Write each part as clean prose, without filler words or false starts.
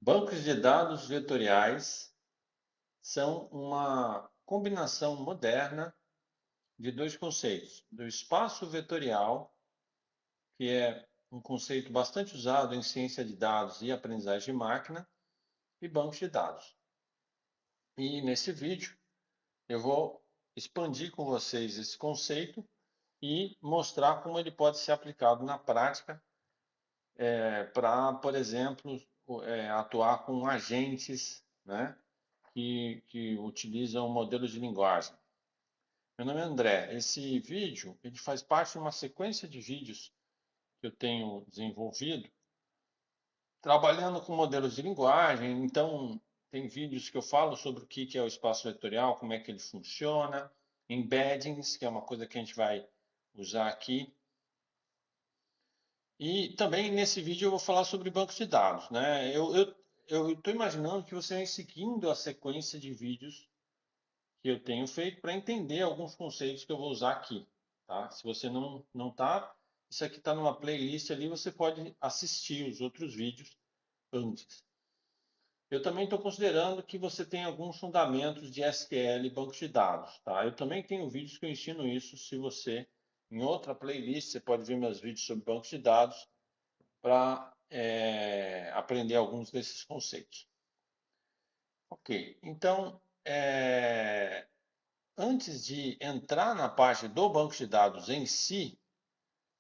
Bancos de dados vetoriais são uma combinação moderna de dois conceitos: do espaço vetorial, que é um conceito bastante usado em ciência de dados e aprendizagem de máquina, e bancos de dados. E nesse vídeo eu vou expandir com vocês esse conceito e mostrar como ele pode ser aplicado na prática para, por exemplo, atuar com agentes, né, que utilizam modelos de linguagem. Meu nome é André. Esse vídeo ele faz parte de uma sequência de vídeos que eu tenho desenvolvido trabalhando com modelos de linguagem. Então, tem vídeos que eu falo sobre o que é o espaço vetorial, como é que ele funciona, embeddings, que é uma coisa que a gente vai usar aqui. E também nesse vídeo eu vou falar sobre bancos de dados, né? Eu estou imaginando que você vai seguindo a sequência de vídeos que eu tenho feito para entender alguns conceitos que eu vou usar aqui, tá? Se você não tá, isso aqui está numa playlist ali, você pode assistir os outros vídeos antes. Eu também estou considerando que você tem alguns fundamentos de SQL e bancos de dados, tá? Eu também tenho vídeos que eu ensino isso. Se você, em outra playlist, você pode ver meus vídeos sobre bancos de dados para aprender alguns desses conceitos. Ok, então, antes de entrar na parte do banco de dados em si,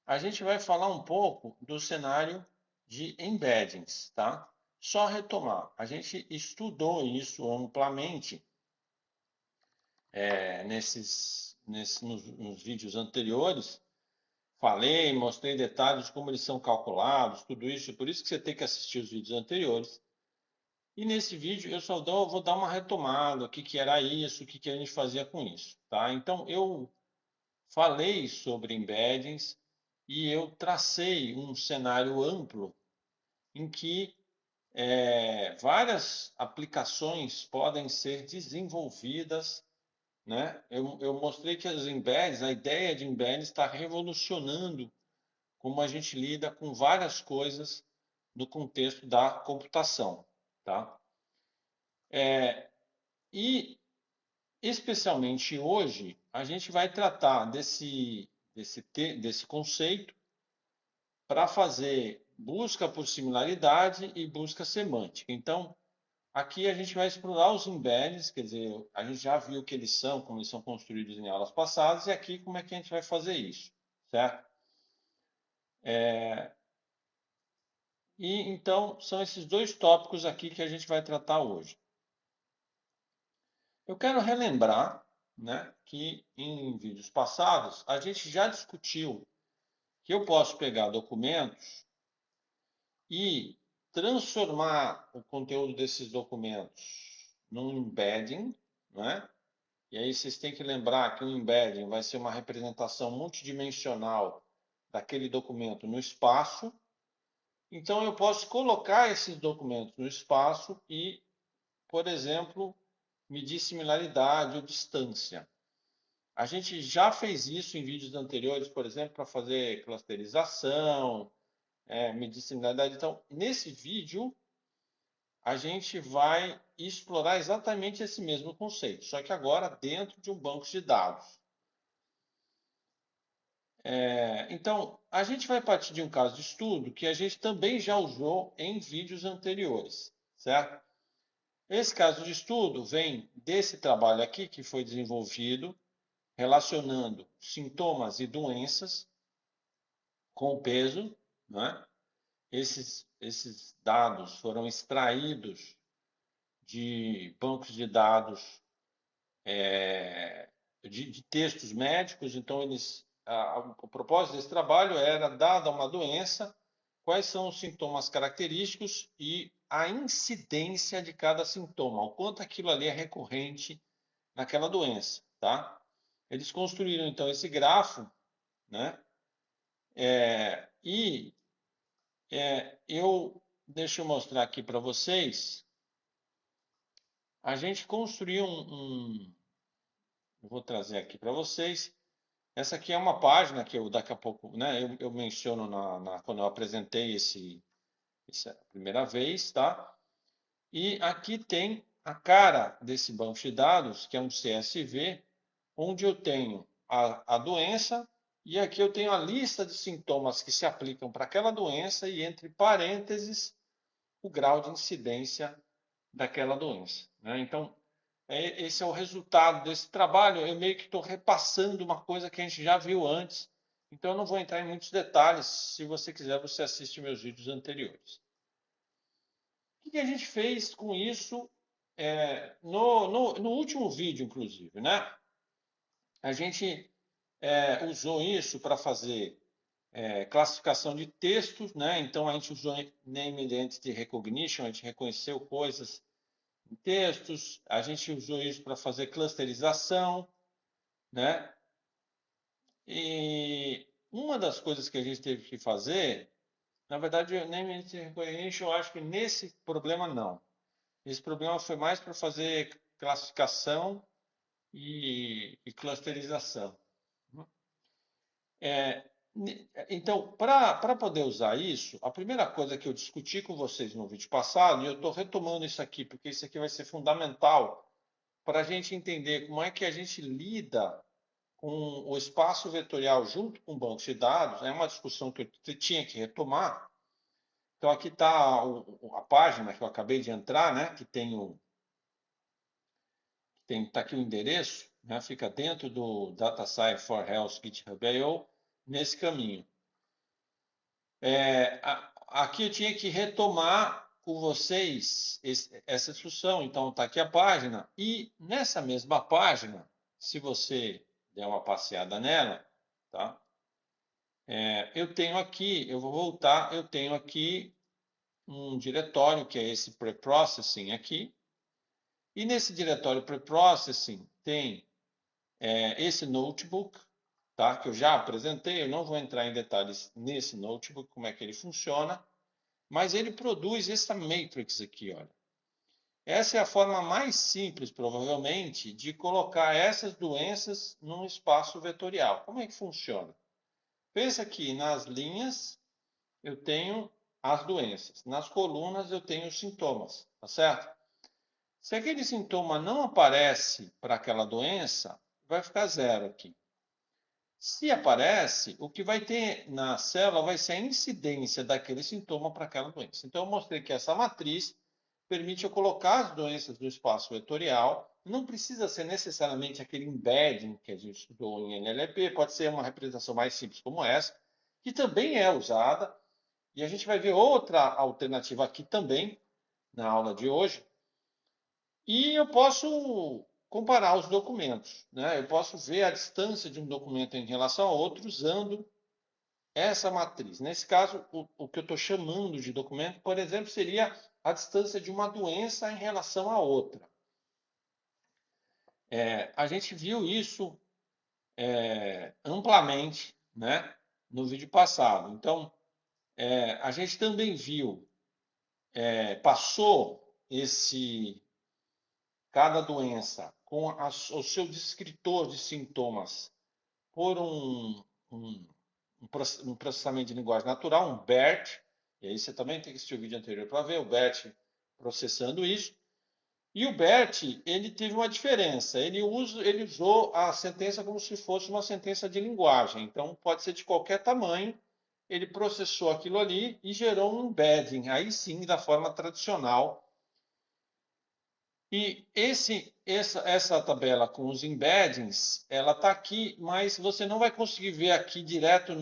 a gente vai falar um pouco do cenário de embeddings, tá? Só retomar, a gente estudou isso amplamente nos vídeos anteriores. Falei, mostrei detalhes de como eles são calculados, tudo isso, por isso que você tem que assistir os vídeos anteriores. E nesse vídeo eu só vou dar uma retomada, o que era isso, o que a gente fazia com isso, tá? Então eu falei sobre embeddings e eu tracei um cenário amplo em que várias aplicações podem ser desenvolvidas, né? Eu mostrei que as embeddings, a ideia de embeddings está revolucionando como a gente lida com várias coisas no contexto da computação, tá? E especialmente hoje, a gente vai tratar desse conceito para fazer busca por similaridade e busca semântica. Então, aqui a gente vai explorar os embeddings, quer dizer, a gente já viu o que eles são, como eles são construídos em aulas passadas, e aqui como é que a gente vai fazer isso, certo? E então, são esses dois tópicos aqui que a gente vai tratar hoje. Eu quero relembrar, né, que em vídeos passados a gente já discutiu que eu posso pegar documentos e transformar o conteúdo desses documentos num embedding, né? E aí vocês têm que lembrar que um embedding vai ser uma representação multidimensional daquele documento no espaço. Então eu posso colocar esses documentos no espaço e, por exemplo, medir similaridade ou distância. A gente já fez isso em vídeos anteriores, por exemplo, para fazer clusterização, medir similaridade. Então, nesse vídeo, a gente vai explorar exatamente esse mesmo conceito, só que agora dentro de um banco de dados. Então, a gente vai partir de um caso de estudo que a gente também já usou em vídeos anteriores, certo? Esse caso de estudo vem desse trabalho aqui que foi desenvolvido relacionando sintomas e doenças com o peso, né? Esses dados foram extraídos de bancos de dados de textos médicos. Então, o propósito desse trabalho era, dada uma doença, quais são os sintomas característicos e a incidência de cada sintoma, o quanto aquilo ali é recorrente naquela doença, tá? Eles construíram então esse grafo, né? E deixa eu mostrar aqui para vocês. A gente construiu eu vou trazer aqui para vocês. Essa aqui é uma página que eu daqui a pouco, né, eu menciono quando eu apresentei essa primeira vez, tá? E aqui tem a cara desse banco de dados, que é um CSV, onde eu tenho a doença e aqui eu tenho a lista de sintomas que se aplicam para aquela doença e, entre parênteses, o grau de incidência daquela doença, né? Então, esse é o resultado desse trabalho. Eu meio que estou repassando uma coisa que a gente já viu antes, então eu não vou entrar em muitos detalhes. Se você quiser, você assiste meus vídeos anteriores. O que a gente fez com isso no último vídeo, inclusive, né? A gente usou isso para fazer classificação de textos, né? Então a gente usou Name Identity Recognition, a gente reconheceu coisas em textos, a gente usou isso para fazer clusterização, né? E uma das coisas que a gente teve que fazer, na verdade, o Name Identity Recognition, eu acho que nesse problema não. Esse problema foi mais para fazer classificação e clusterização. É, então, para poder usar isso, a primeira coisa que eu discuti com vocês no vídeo passado, e eu estou retomando isso aqui, porque isso aqui vai ser fundamental para a gente entender como é que a gente lida com o espaço vetorial junto com o banco de dados, é uma discussão que eu tinha que retomar. Então, aqui está a página que eu acabei de entrar, né, que tá aqui o endereço, né, fica dentro do DataSci for Health GitHub.io, nesse caminho. Aqui eu tinha que retomar com vocês essa discussão. Então, está aqui a página. E nessa mesma página, se você der uma passeada nela, tá? Eu tenho aqui, eu vou voltar, eu tenho aqui um diretório, que é esse preprocessing aqui. E nesse diretório preprocessing tem esse notebook, tá? Que eu já apresentei. Eu não vou entrar em detalhes nesse notebook, como é que ele funciona. Mas ele produz essa matrix aqui, olha. Essa é a forma mais simples, provavelmente, de colocar essas doenças num espaço vetorial. Como é que funciona? Pensa que nas linhas eu tenho as doenças, nas colunas eu tenho os sintomas, tá certo? Se aquele sintoma não aparece para aquela doença, vai ficar zero aqui. Se aparece, o que vai ter na célula vai ser a incidência daquele sintoma para aquela doença. Então, eu mostrei que essa matriz permite eu colocar as doenças no espaço vetorial. Não precisa ser necessariamente aquele embedding que a gente estudou em NLP, pode ser uma representação mais simples como essa, que também é usada. E a gente vai ver outra alternativa aqui também, na aula de hoje. E eu posso comparar os documentos, né? Eu posso ver a distância de um documento em relação a outro usando essa matriz. Nesse caso, o que eu estou chamando de documento, por exemplo, seria a distância de uma doença em relação a outra. A gente viu isso amplamente, né, no vídeo passado. Então, a gente também viu, passou cada doença com o seu descritor de sintomas por um processamento de linguagem natural, um BERT, e aí você também tem que assistir o vídeo anterior para ver o BERT processando isso. E o BERT, ele teve uma diferença, ele usou a sentença como se fosse uma sentença de linguagem, então pode ser de qualquer tamanho, ele processou aquilo ali e gerou um embedding, aí sim, da forma tradicional. E essa tabela com os embeddings, ela está aqui, mas você não vai conseguir ver aqui direto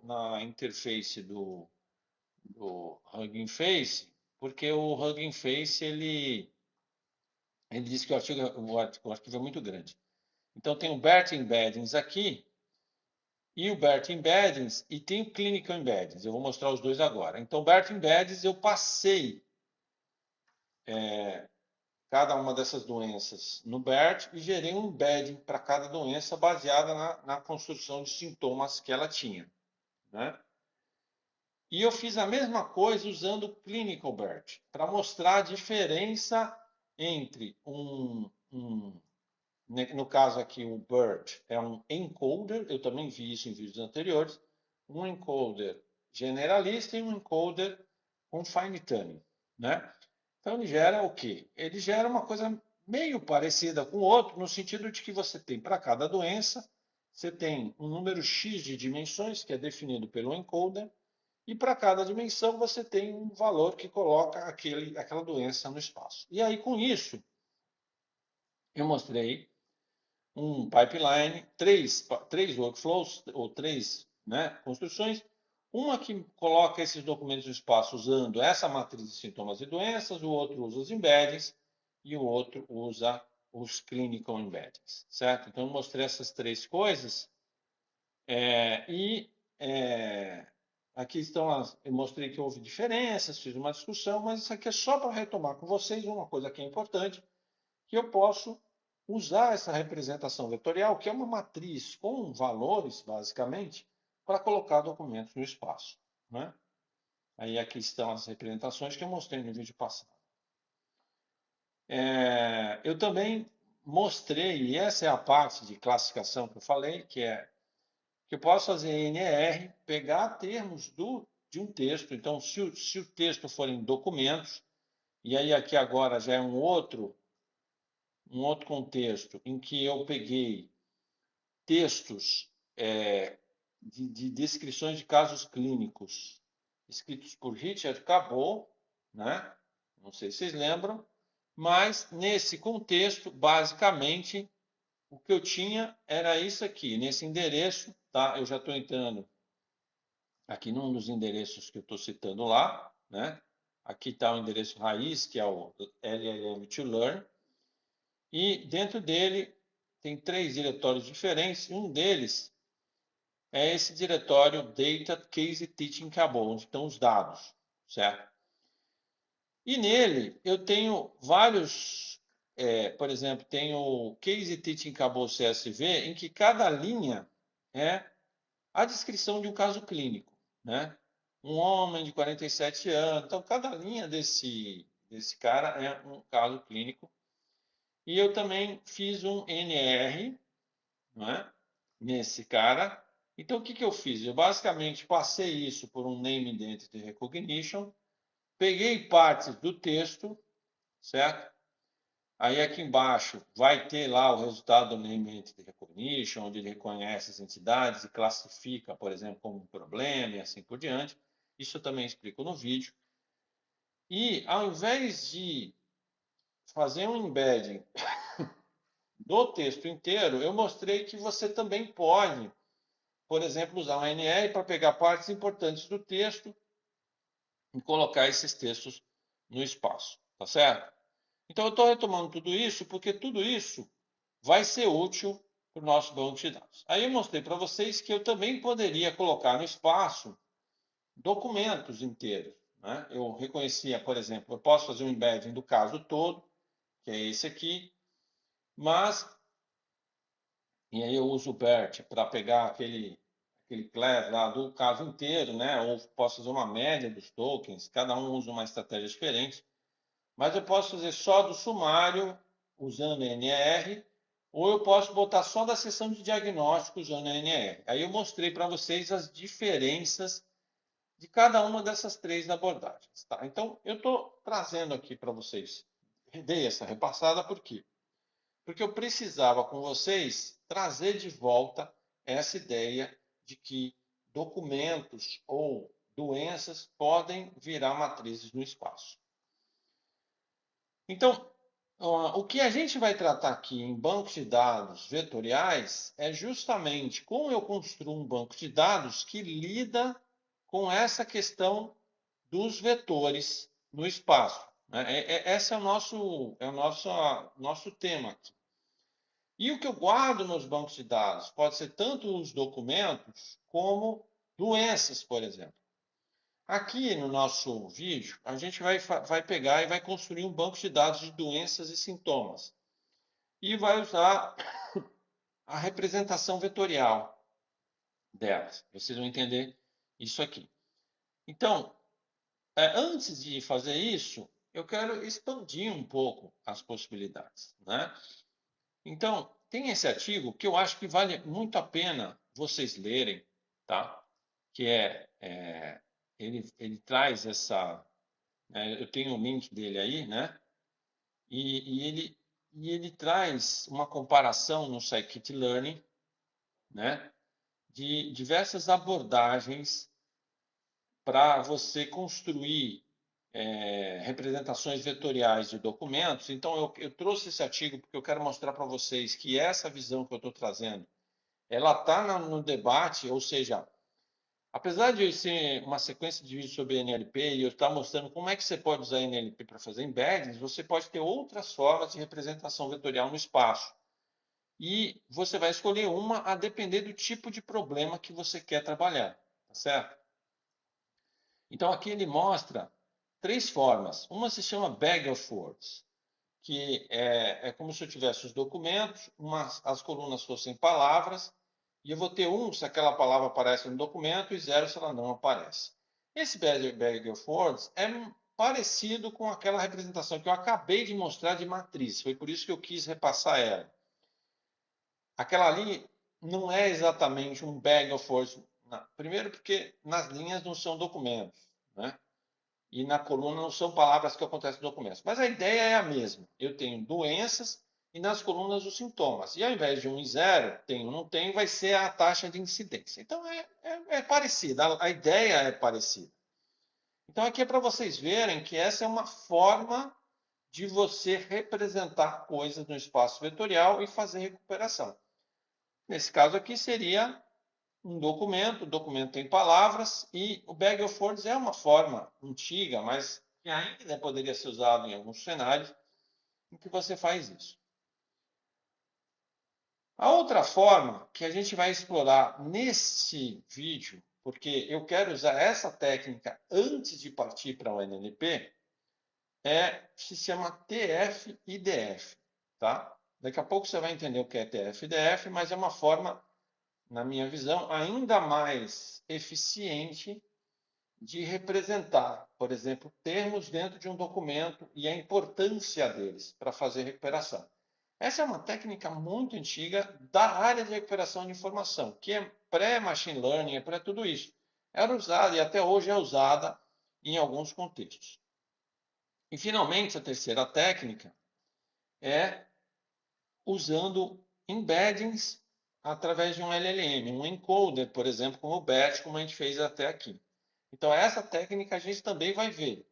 na interface do Hugging Face, porque o Hugging Face ele diz que o arquivo é muito grande. Então tem o BERT Embeddings aqui e o BERT Embeddings e tem o Clinical Embeddings. Eu vou mostrar os dois agora. Então o BERT Embeddings eu passei cada uma dessas doenças no BERT e gerei um embedding para cada doença baseada na construção de sintomas que ela tinha, né? E eu fiz a mesma coisa usando o Clinical BERT, para mostrar a diferença entre no caso aqui o BERT é um encoder, eu também vi isso em vídeos anteriores, um encoder generalista e um encoder com fine tuning, né? Então, ele gera o quê? Ele gera uma coisa meio parecida com o outro, no sentido de que você tem para cada doença, você tem um número X de dimensões, que é definido pelo encoder, e para cada dimensão você tem um valor que coloca aquela doença no espaço. E aí, com isso, eu mostrei um pipeline, três workflows, ou três, né, construções. Uma que coloca esses documentos no espaço usando essa matriz de sintomas e doenças, o outro usa os embeddings e o outro usa os clinical embeddings, certo? Então, eu mostrei essas três coisas e aqui estão eu mostrei que houve diferenças, fiz uma discussão, mas isso aqui é só para retomar com vocês uma coisa que é importante, que eu posso usar essa representação vetorial, que é uma matriz com valores, basicamente, para colocar documentos no espaço, né? Aí aqui estão as representações que eu mostrei no vídeo passado. Eu também mostrei, e essa é a parte de classificação que eu falei, que é que eu posso fazer NR, pegar termos de um texto. Então, se o texto for em documentos, e aí aqui agora já é um outro contexto em que eu peguei textos de descrições de casos clínicos escritos por Richard Cabot, né? Não sei se vocês lembram, mas nesse contexto, basicamente, o que eu tinha era isso aqui, nesse endereço, tá? Eu já estou entrando aqui num dos endereços que eu estou citando lá, né? Aqui está o endereço raiz, que é o LLM to Learn, e dentro dele tem três diretórios diferentes. Um deles é esse diretório Data Case Teaching Cabot, onde estão os dados, certo? E nele eu tenho vários, por exemplo, tenho o Case Teaching Cabot CSV, em que cada linha é a descrição de um caso clínico, né? Um homem de 47 anos, então cada linha desse cara é um caso clínico. E eu também fiz um NR, não é? Nesse cara. Então, o que que eu fiz? Eu basicamente passei isso por um Name Identity Recognition, peguei partes do texto, certo? Aí aqui embaixo vai ter lá o resultado do Name Identity Recognition, onde ele reconhece as entidades e classifica, por exemplo, como um problema e assim por diante. Isso eu também explico no vídeo. E ao invés de fazer um embedding do texto inteiro, eu mostrei que você também pode, por exemplo, usar um NR para pegar partes importantes do texto e colocar esses textos no espaço, tá certo? Então, eu estou retomando tudo isso porque tudo isso vai ser útil para o nosso banco de dados. Aí eu mostrei para vocês que eu também poderia colocar no espaço documentos inteiros, né? Eu reconhecia, por exemplo, eu posso fazer um embedding do caso todo, que é esse aqui, mas e aí eu uso o BERT para pegar aquele class lá do caso inteiro, né? Ou posso fazer uma média dos tokens, cada um usa uma estratégia diferente. Mas eu posso fazer só do sumário usando NR, ou eu posso botar só da seção de diagnóstico usando NR. Aí eu mostrei para vocês as diferenças de cada uma dessas três abordagens. Tá? Então, eu estou trazendo aqui para vocês, dei essa repassada, por quê? Porque eu precisava com vocês trazer de volta essa ideia de que documentos ou doenças podem virar matrizes no espaço. Então, o que a gente vai tratar aqui em bancos de dados vetoriais é justamente como eu construo um banco de dados que lida com essa questão dos vetores no espaço, né? Esse é o nosso tema aqui. E o que eu guardo nos bancos de dados pode ser tanto os documentos como doenças, por exemplo. Aqui no nosso vídeo, a gente vai pegar e vai construir um banco de dados de doenças e sintomas. E vai usar a representação vetorial delas. Vocês vão entender isso aqui. Então, antes de fazer isso, eu quero expandir um pouco as possibilidades, né? Então, tem esse artigo que eu acho que vale muito a pena vocês lerem, tá? Que ele traz Eu tenho o link dele aí, né? E ele traz uma comparação no Scikit-Learn, né? De diversas abordagens para você construir representações vetoriais de documentos. Então, eu trouxe esse artigo porque eu quero mostrar para vocês que essa visão que eu estou trazendo, ela está no debate, ou seja, apesar de ser uma sequência de vídeos sobre NLP e eu estar mostrando como é que você pode usar NLP para fazer embeddings, você pode ter outras formas de representação vetorial no espaço. E você vai escolher uma a depender do tipo de problema que você quer trabalhar, tá certo? Então aqui ele mostra 3 formas. Uma se chama Bag of Words, que é como se eu tivesse os documentos, as colunas fossem palavras, e eu vou ter 1 se aquela palavra aparece no documento e 0 se ela não aparece. Esse Bag of Words é parecido com aquela representação que eu acabei de mostrar de matriz. Foi por isso que eu quis repassar ela. Aquela ali não é exatamente um Bag of Words. Primeiro porque nas linhas não são documentos, né? E na coluna não são palavras que acontecem no documento. Mas a ideia é a mesma. Eu tenho doenças e nas colunas os sintomas. E ao invés de 1 e 0, tenho, não tenho, vai ser a taxa de incidência. Então é parecida, a ideia é parecida. Então aqui é para vocês verem que essa é uma forma de você representar coisas no espaço vetorial e fazer recuperação. Nesse caso aqui seria um documento, o documento tem palavras e o Bag of Words é uma forma antiga, mas que ainda poderia ser usado em alguns cenários em que você faz isso. A outra forma que a gente vai explorar nesse vídeo, porque eu quero usar essa técnica antes de partir para o NLP, se chama TF-IDF, tá? Daqui a pouco você vai entender o que é TF-IDF, mas é uma forma, na minha visão, ainda mais eficiente de representar, por exemplo, termos dentro de um documento e a importância deles para fazer recuperação. Essa é uma técnica muito antiga da área de recuperação de informação, que é pré-machine learning, é pré tudo isso. Era usada e até hoje é usada em alguns contextos. E, finalmente, a terceira técnica é usando embeddings através de um LLM, um encoder, por exemplo, como o BERT, como a gente fez até aqui. Então, essa técnica a gente também vai ver.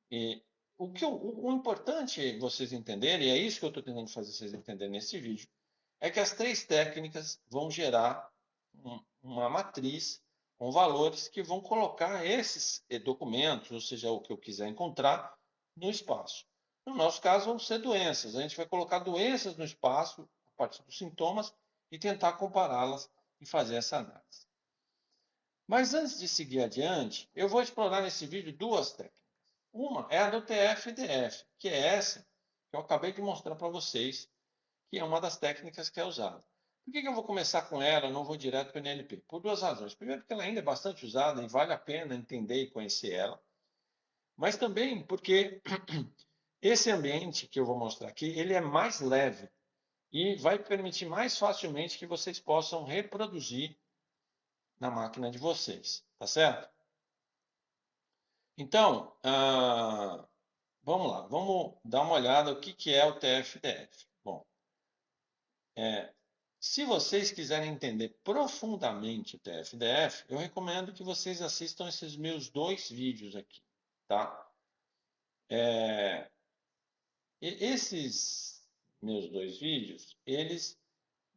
E o importante vocês entenderem, e é isso que eu estou tentando fazer vocês entenderem nesse vídeo, é que as 3 técnicas vão gerar uma matriz com valores que vão colocar esses documentos, ou seja, o que eu quiser encontrar, no espaço. No nosso caso, vão ser doenças. A gente vai colocar doenças no espaço, a partir dos sintomas, e tentar compará-las e fazer essa análise. Mas antes de seguir adiante, eu vou explorar nesse vídeo 2 técnicas. Uma é a do TF-IDF, que é essa que eu acabei de mostrar para vocês, que é uma das técnicas que é usada. Por que eu vou começar com ela e não vou direto para o NLP? Por 2 razões. Primeiro, porque ela ainda é bastante usada e vale a pena entender e conhecer ela. Mas também porque esse ambiente que eu vou mostrar aqui, ele é mais leve e vai permitir mais facilmente que vocês possam reproduzir na máquina de vocês, tá certo? Então, vamos lá, vamos dar uma olhada no que é o TF-IDF. Bom, se vocês quiserem entender profundamente o TF-IDF, eu recomendo que vocês assistam esses meus 2 vídeos aqui, tá? Esses meus 2 vídeos, eles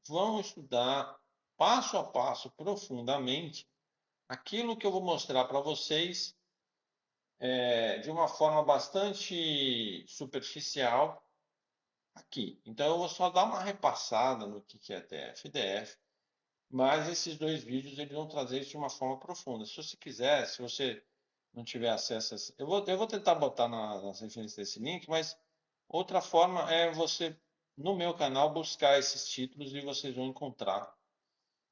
vão estudar passo a passo, profundamente, aquilo que eu vou mostrar para vocês de uma forma bastante superficial aqui. Então, eu vou só dar uma repassada no que é TF-IDF, mas esses 2 vídeos eles vão trazer isso de uma forma profunda. Se você quiser, se você não tiver acesso a... Eu vou tentar botar nas referências desse link, mas outra forma é você, no meu canal, buscar esses títulos e vocês vão encontrar.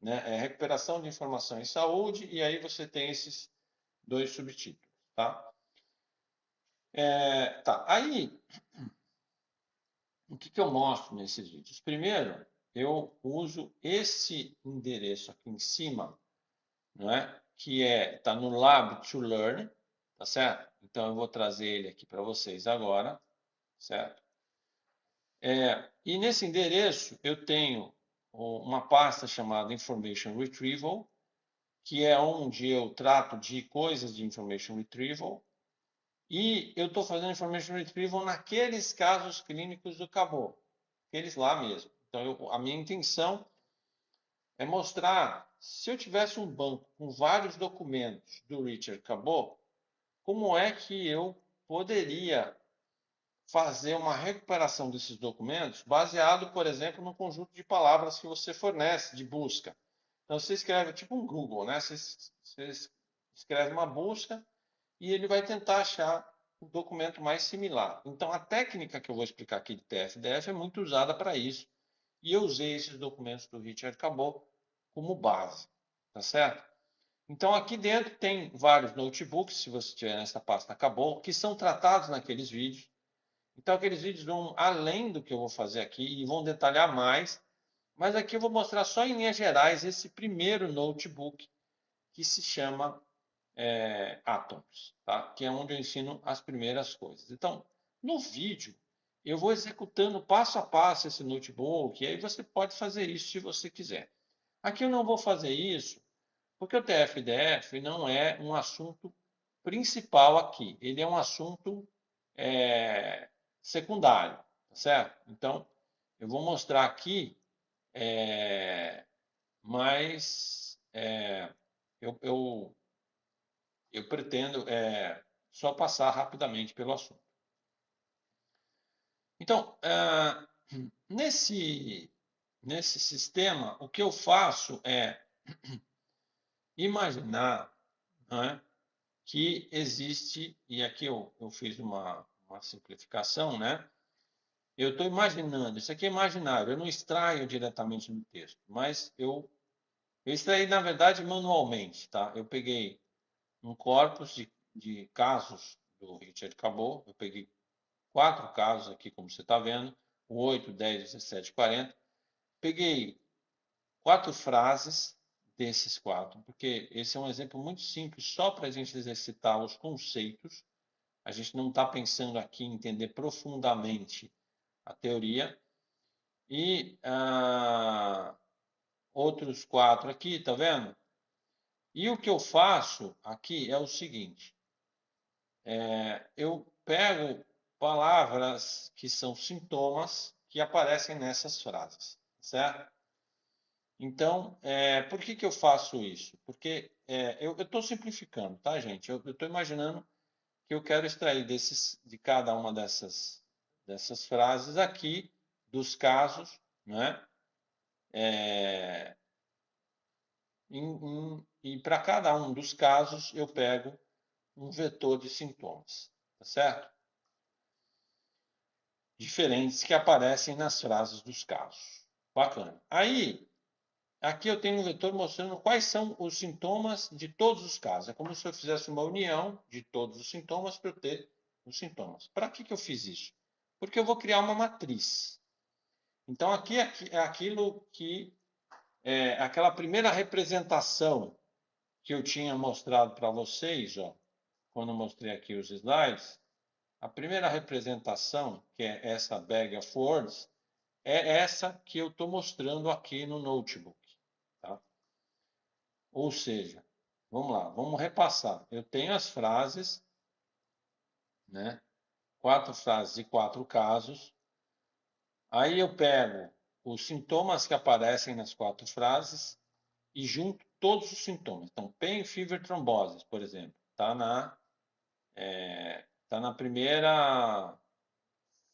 Né? Recuperação de informação em saúde, e aí você tem esses 2 subtítulos. Tá? Aí, o que eu mostro nesses vídeos? Primeiro, eu uso esse endereço aqui em cima, não é? Que está no Lab to Learn, tá certo? Então eu vou trazer ele aqui para vocês agora, certo? E nesse endereço eu tenho uma pasta chamada Information Retrieval, que é onde eu trato de coisas de Information Retrieval, e eu estou fazendo Information Retrieval naqueles casos clínicos do Cabot, aqueles lá mesmo. Então a minha intenção é mostrar, se eu tivesse um banco com vários documentos do Richard Cabot, como é que eu poderia fazer uma recuperação desses documentos baseado, por exemplo, no conjunto de palavras que você fornece de busca. Então, você escreve tipo um Google, né? Você escreve uma busca e ele vai tentar achar o documento mais similar. Então, a técnica que eu vou explicar aqui de TF-DF é muito usada para isso. E eu usei esses documentos do Richard Cabot como base, tá certo? Então, aqui dentro tem vários notebooks, se você tiver nessa pasta Cabot, que são tratados naqueles vídeos. Então, aqueles vídeos vão além do que eu vou fazer aqui e vão detalhar mais, mas aqui eu vou mostrar só em linhas gerais esse primeiro notebook que se chama Atoms, tá? Que é onde eu ensino as primeiras coisas. Então, no vídeo, eu vou executando passo a passo esse notebook, e aí você pode fazer isso se você quiser. Aqui eu não vou fazer isso, porque o TF-DF não é um assunto principal aqui. Ele é um assunto secundário, tá certo? Então, eu vou mostrar aqui, mas eu pretendo só passar rapidamente pelo assunto. Então, nesse sistema, o que eu faço é imaginar, né, que existe, e aqui eu fiz uma simplificação, né? Eu estou imaginando, isso aqui é imaginário, eu não extraio diretamente do texto, mas eu extraí, na verdade, manualmente, tá? Eu peguei um corpus de casos do Richard Cabot, eu peguei 4 casos aqui, como você está vendo, o 8, 10, 17, 40. Peguei 4 frases desses 4, porque esse é um exemplo muito simples, só para a gente exercitar os conceitos. A gente não está pensando aqui em entender profundamente a teoria. E outros 4 aqui, tá vendo? E o que eu faço aqui é o seguinte: eu pego palavras que são sintomas que aparecem nessas frases, certo? Então, por que eu faço isso? Porque eu estou simplificando, tá, gente? Eu estou imaginando que eu quero extrair de cada uma dessas frases aqui, dos casos, né? E para cada um dos casos, eu pego um vetor de sintomas, tá certo? Diferentes que aparecem nas frases dos casos. Bacana. Aí, aqui eu tenho um vetor mostrando quais são os sintomas de todos os casos. É como se eu fizesse uma união de todos os sintomas para eu ter os sintomas. Para que eu fiz isso? Porque eu vou criar uma matriz. Então, aqui é aquilo que aquela primeira representação que eu tinha mostrado para vocês, ó, quando eu mostrei aqui os slides. A primeira representação, que é essa bag of words, é essa que eu estou mostrando aqui no notebook. Tá? Ou seja, vamos lá, vamos repassar. Eu tenho as frases, né? 4 frases e 4 casos. Aí eu pego os sintomas que aparecem nas 4 frases e junto todos os sintomas. Então, pain, fever, trombose, por exemplo, está na primeira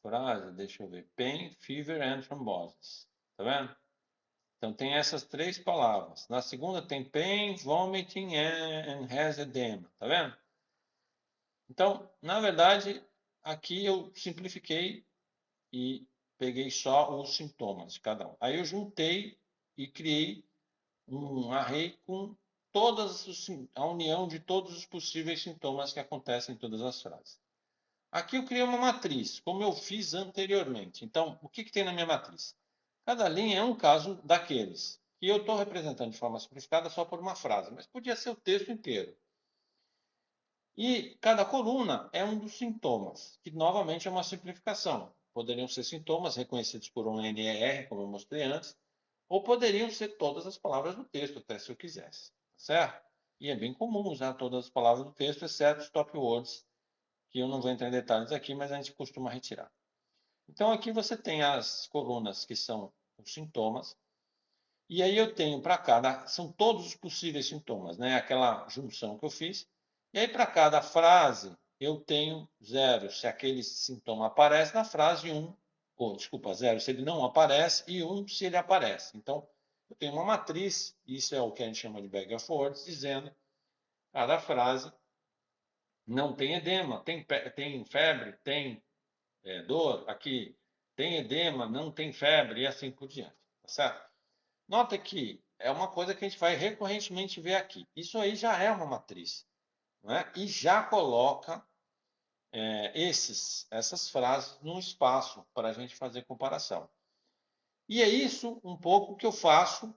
frase, deixa eu ver, pain, fever and thrombosis. Tá vendo? Então, tem essas 3 palavras. Na segunda tem pain, vomiting and has edema. Tá vendo? Então, na verdade, aqui eu simplifiquei e peguei só os sintomas de cada um. Aí eu juntei e criei um array com a união de todos os possíveis sintomas que acontecem em todas as frases. Aqui eu criei uma matriz, como eu fiz anteriormente. Então, o que tem na minha matriz? Cada linha é um caso daqueles, que eu estou representando de forma simplificada só por uma frase, mas podia ser o texto inteiro. E cada coluna é um dos sintomas, que novamente é uma simplificação. Poderiam ser sintomas reconhecidos por um NER, como eu mostrei antes, ou poderiam ser todas as palavras do texto, até se eu quisesse, certo? E é bem comum usar todas as palavras do texto, exceto stop words, que eu não vou entrar em detalhes aqui, mas a gente costuma retirar. Então aqui você tem as colunas que são os sintomas, e aí eu tenho para cada, são todos os possíveis sintomas, né? Aquela junção que eu fiz. E aí para cada frase eu tenho 0 se aquele sintoma aparece na frase, 1, ou desculpa, 0 se ele não aparece e 1 se ele aparece. Então eu tenho uma matriz, isso é o que a gente chama de bag of words, dizendo cada frase não tem edema, tem febre, tem dor, aqui tem edema, não tem febre e assim por diante, tá certo? Nota que é uma coisa que a gente vai recorrentemente ver aqui. Isso aí já é uma matriz, não é? E já coloca essas frases num espaço para a gente fazer comparação. E é isso um pouco que eu faço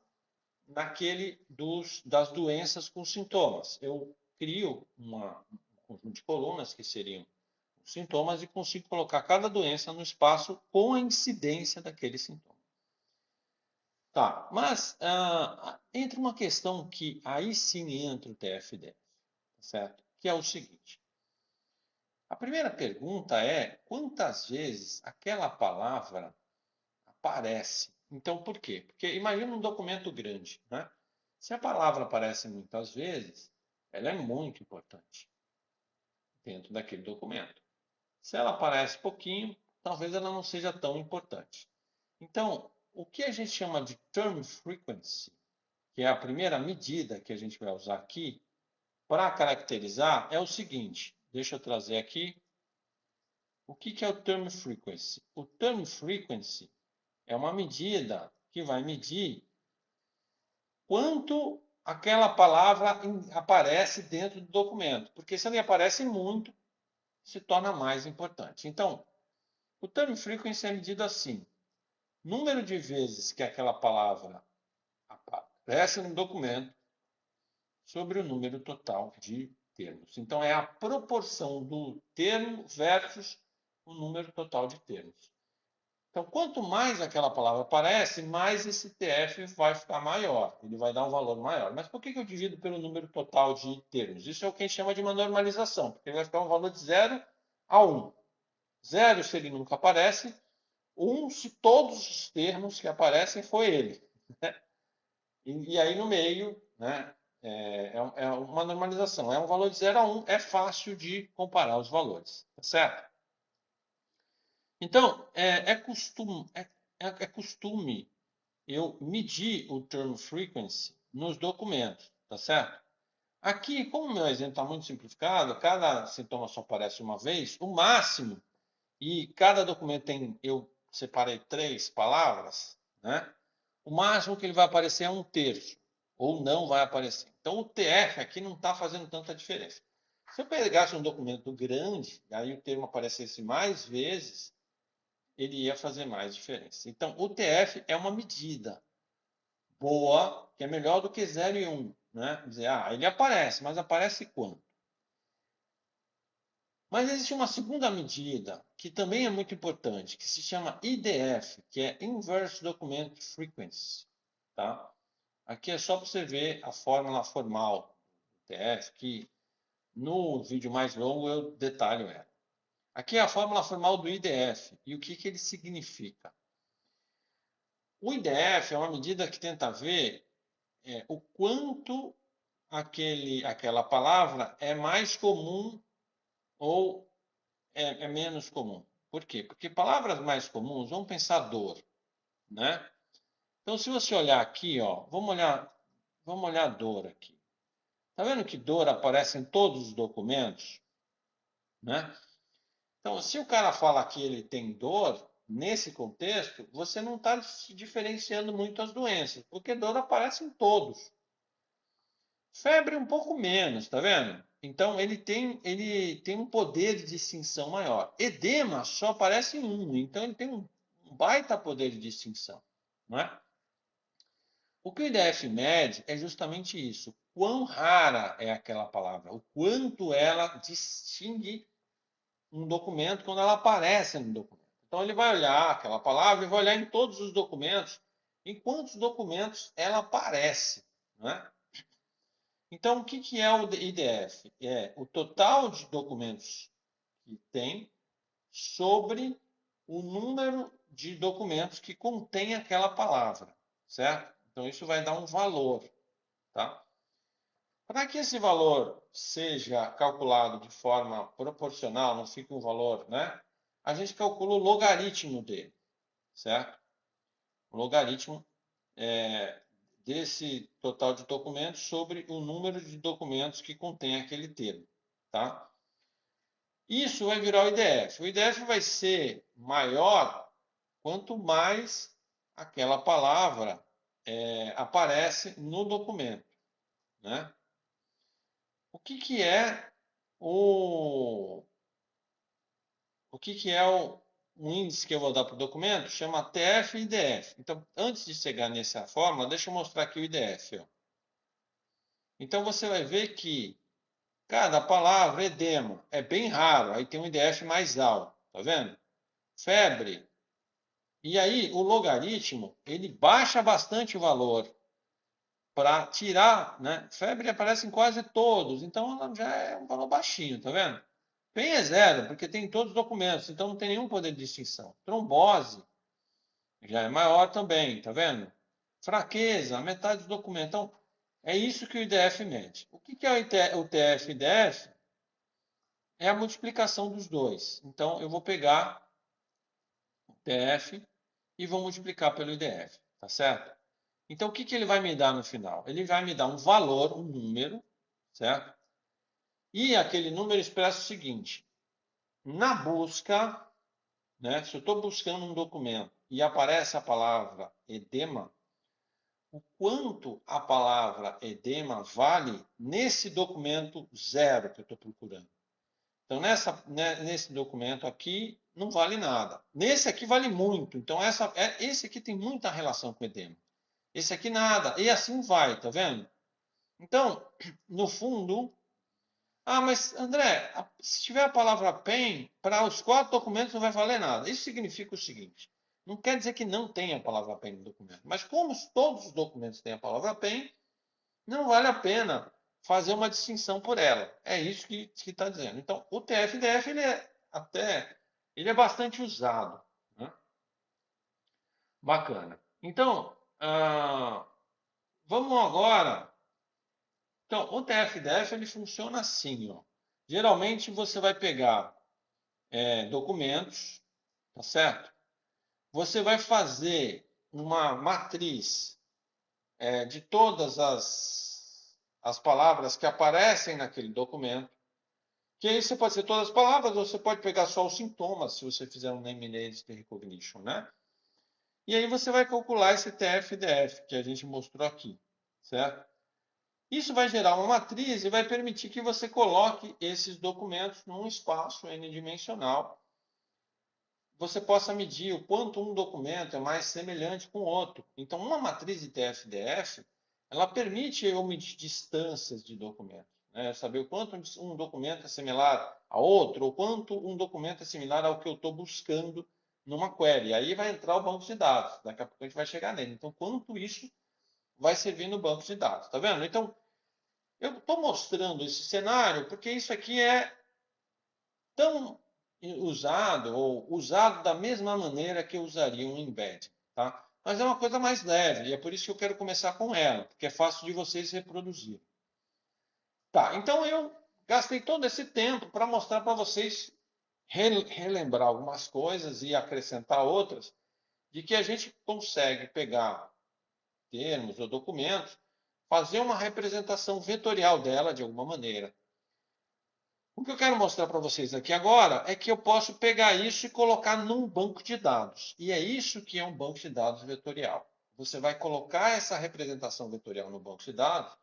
das doenças com sintomas. Eu crio um conjunto de colunas que seriam os sintomas e consigo colocar cada doença no espaço com a incidência daquele sintoma. Tá, mas entra uma questão que aí sim entra o TF-10, certo? Que é o seguinte. A primeira pergunta é quantas vezes aquela palavra aparece. Então, por quê? Porque imagina um documento grande, né? Se a palavra aparece muitas vezes, ela é muito importante dentro daquele documento. Se ela aparece pouquinho, talvez ela não seja tão importante. Então, o que a gente chama de term frequency, que é a primeira medida que a gente vai usar aqui para caracterizar, é o seguinte. Deixa eu trazer aqui. O que é o term frequency? O term frequency é uma medida que vai medir quanto aquela palavra aparece dentro do documento. Porque se ela aparece muito, se torna mais importante. Então, o term frequency é medido assim. Número de vezes que aquela palavra aparece no documento sobre o número total de termos. Então, é a proporção do termo versus o número total de termos. Então, quanto mais aquela palavra aparece, mais esse TF vai ficar maior. Ele vai dar um valor maior. Mas por que eu divido pelo número total de termos? Isso é o que a gente chama de uma normalização, porque ele vai ficar um valor de 0 a 1. 0 se ele nunca aparece, 1 se todos os termos que aparecem foi ele. E aí no meio, né, é uma normalização. É um valor de 0 a 1, é fácil de comparar os valores, tá certo? Então, é costume eu medir o term frequency nos documentos, tá certo? Aqui, como o meu exemplo está muito simplificado, cada sintoma só aparece uma vez, o máximo, e cada documento tem, eu separei 3 palavras, né? O máximo que ele vai aparecer é 1/3, ou não vai aparecer. Então, o TF aqui não está fazendo tanta diferença. Se eu pegasse um documento grande, aí o termo aparecesse mais vezes, ele ia fazer mais diferença. Então, o TF é uma medida boa, que é melhor do que 0 e 1. Né? Dizer, ele aparece, mas aparece quanto? Mas existe uma segunda medida, que também é muito importante, que se chama IDF, que é Inverse Document Frequency. Tá? Aqui é só para você ver a fórmula formal do IDF, que no vídeo mais longo eu detalho ela. Aqui é a fórmula formal do IDF. E o que ele significa? O IDF é uma medida que tenta ver o quanto aquela palavra é mais comum ou é menos comum. Por quê? Porque palavras mais comuns, vamos pensar dor, né? Então, se você olhar aqui, ó, vamos olhar dor aqui. Tá vendo que dor aparece em todos os documentos, né? Então, se o cara fala que ele tem dor, nesse contexto, você não está diferenciando muito as doenças, porque dor aparece em todos. Febre um pouco menos, tá vendo? Então ele tem um poder de distinção maior. Edema só aparece em 1, então ele tem um baita poder de distinção, não é? O que o IDF mede é justamente isso. quão rara é aquela palavra, o quanto ela distingue um documento quando ela aparece no documento. Então ele vai olhar aquela palavra e vai olhar em todos os documentos, em quantos documentos ela aparece, né? Então o que é o IDF? É o total de documentos que tem sobre o número de documentos que contém aquela palavra, certo? Então isso vai dar um valor, tá? Para que esse valor seja calculado de forma proporcional, não fique um valor, né? A gente calcula o logaritmo dele, certo? O logaritmo desse total de documentos sobre o número de documentos que contém aquele termo, tá? Isso vai virar o IDF. O IDF vai ser maior quanto mais aquela palavra aparece no documento, né? O que é o o índice que eu vou dar para o documento? Chama TF e IDF. Então, antes de chegar nessa fórmula, deixa eu mostrar aqui o IDF. Ó. Então, você vai ver que cada palavra, edema, é bem raro. Aí tem um IDF mais alto, tá vendo? Febre. E aí, o logaritmo, ele baixa bastante o valor para tirar, né? Febre aparece em quase todos, então ela já é um valor baixinho, tá vendo? PEN é zero, porque tem em todos os documentos, então não tem nenhum poder de distinção. Trombose já é maior também, tá vendo? Fraqueza, metade dos documentos. Então, é isso que o IDF mede. O que é o TF e IDF? É a multiplicação dos dois. Então, eu vou pegar o TF e vou multiplicar pelo IDF, tá certo? Então, o que ele vai me dar no final? Ele vai me dar um valor, um número, certo? E aquele número expressa o seguinte: na busca, né, se eu estou buscando um documento e aparece a palavra edema, o quanto a palavra edema vale nesse documento zero que eu estou procurando. Então, nesse documento aqui, não vale nada. Nesse aqui vale muito. Então, esse aqui tem muita relação com edema. Esse aqui nada. E assim vai, tá vendo? Então, no fundo... Ah, mas André, se tiver a palavra PEN, para os 4 documentos não vai valer nada. Isso significa o seguinte: não quer dizer que não tenha a palavra PEN no documento, mas como todos os documentos têm a palavra PEN, não vale a pena fazer uma distinção por ela. É isso que está dizendo. Então, o TF-DF ele é bastante usado, né? Bacana. Então, vamos agora. Então, o TF-DF ele funciona assim, ó. Geralmente você vai pegar documentos, tá certo? Você vai fazer uma matriz de todas as palavras que aparecem naquele documento, que aí você pode ser todas as palavras, ou você pode pegar só os sintomas, se você fizer um name entity recognition, né? E aí você vai calcular esse TF-DF que a gente mostrou aqui, certo? Isso vai gerar uma matriz e vai permitir que você coloque esses documentos num espaço n-dimensional. Você possa medir o quanto um documento é mais semelhante com o outro. Então, uma matriz de TF-DF, ela permite eu medir distâncias de documentos, né? Saber o quanto um documento é similar a outro, ou quanto um documento é similar ao que eu estou buscando numa query. Aí vai entrar o banco de dados. Daqui a pouco a gente vai chegar nele. Então, quanto isso vai servir no banco de dados. Tá vendo? Então, eu estou mostrando esse cenário porque isso aqui é tão usado ou usado da mesma maneira que eu usaria um embed, tá? Mas é uma coisa mais leve e é por isso que eu quero começar com ela, porque é fácil de vocês reproduzir. Tá, então eu gastei todo esse tempo para mostrar para vocês relembrar algumas coisas e acrescentar outras, de que a gente consegue pegar termos ou documentos, fazer uma representação vetorial dela de alguma maneira. O que eu quero mostrar para vocês aqui agora é que eu posso pegar isso e colocar num banco de dados. E é isso que é um banco de dados vetorial. Você vai colocar essa representação vetorial no banco de dados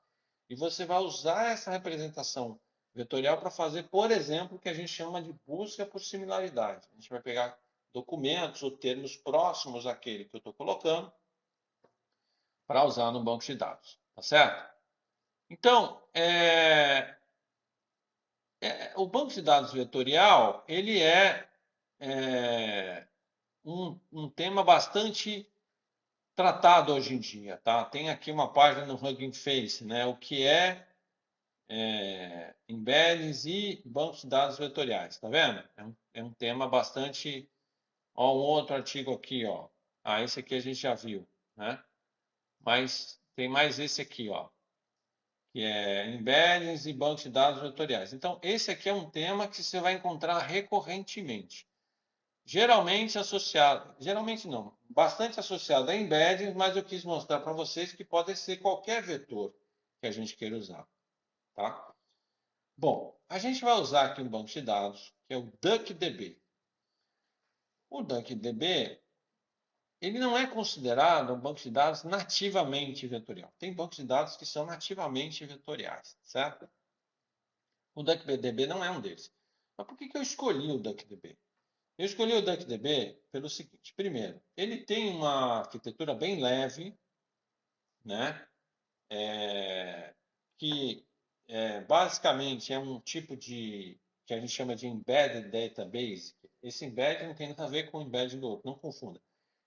e você vai usar essa representação vetorial para fazer, por exemplo, o que a gente chama de busca por similaridade. A gente vai pegar documentos ou termos próximos àquele que eu estou colocando para usar no banco de dados. Tá certo? Então, o banco de dados vetorial, ele é um tema bastante tratado hoje em dia, tá? Tem aqui uma página no Hugging Face, né? O que embeddings e bancos de dados vetoriais, tá vendo? É um tema bastante. Ó, um outro artigo aqui, ó. Ah, esse aqui a gente já viu, né? Mas tem mais esse aqui, ó, que é embeddings e bancos de dados vetoriais. Então, esse aqui é um tema que você vai encontrar recorrentemente. Geralmente não, bastante associado a embeddings, mas eu quis mostrar para vocês que pode ser qualquer vetor que a gente queira usar, tá? Bom, a gente vai usar aqui um banco de dados, que é o DuckDB. O DuckDB, ele não é considerado um banco de dados nativamente vetorial. Tem bancos de dados que são nativamente vetoriais, certo? O DuckDB não é um deles. Mas por que eu escolhi o DuckDB? Eu escolhi o DuckDB pelo seguinte. Primeiro, ele tem uma arquitetura bem leve, né? Que basicamente é um tipo de que a gente chama de embedded database. Esse embedded não tem nada a ver com o embedded do outro, não confunda.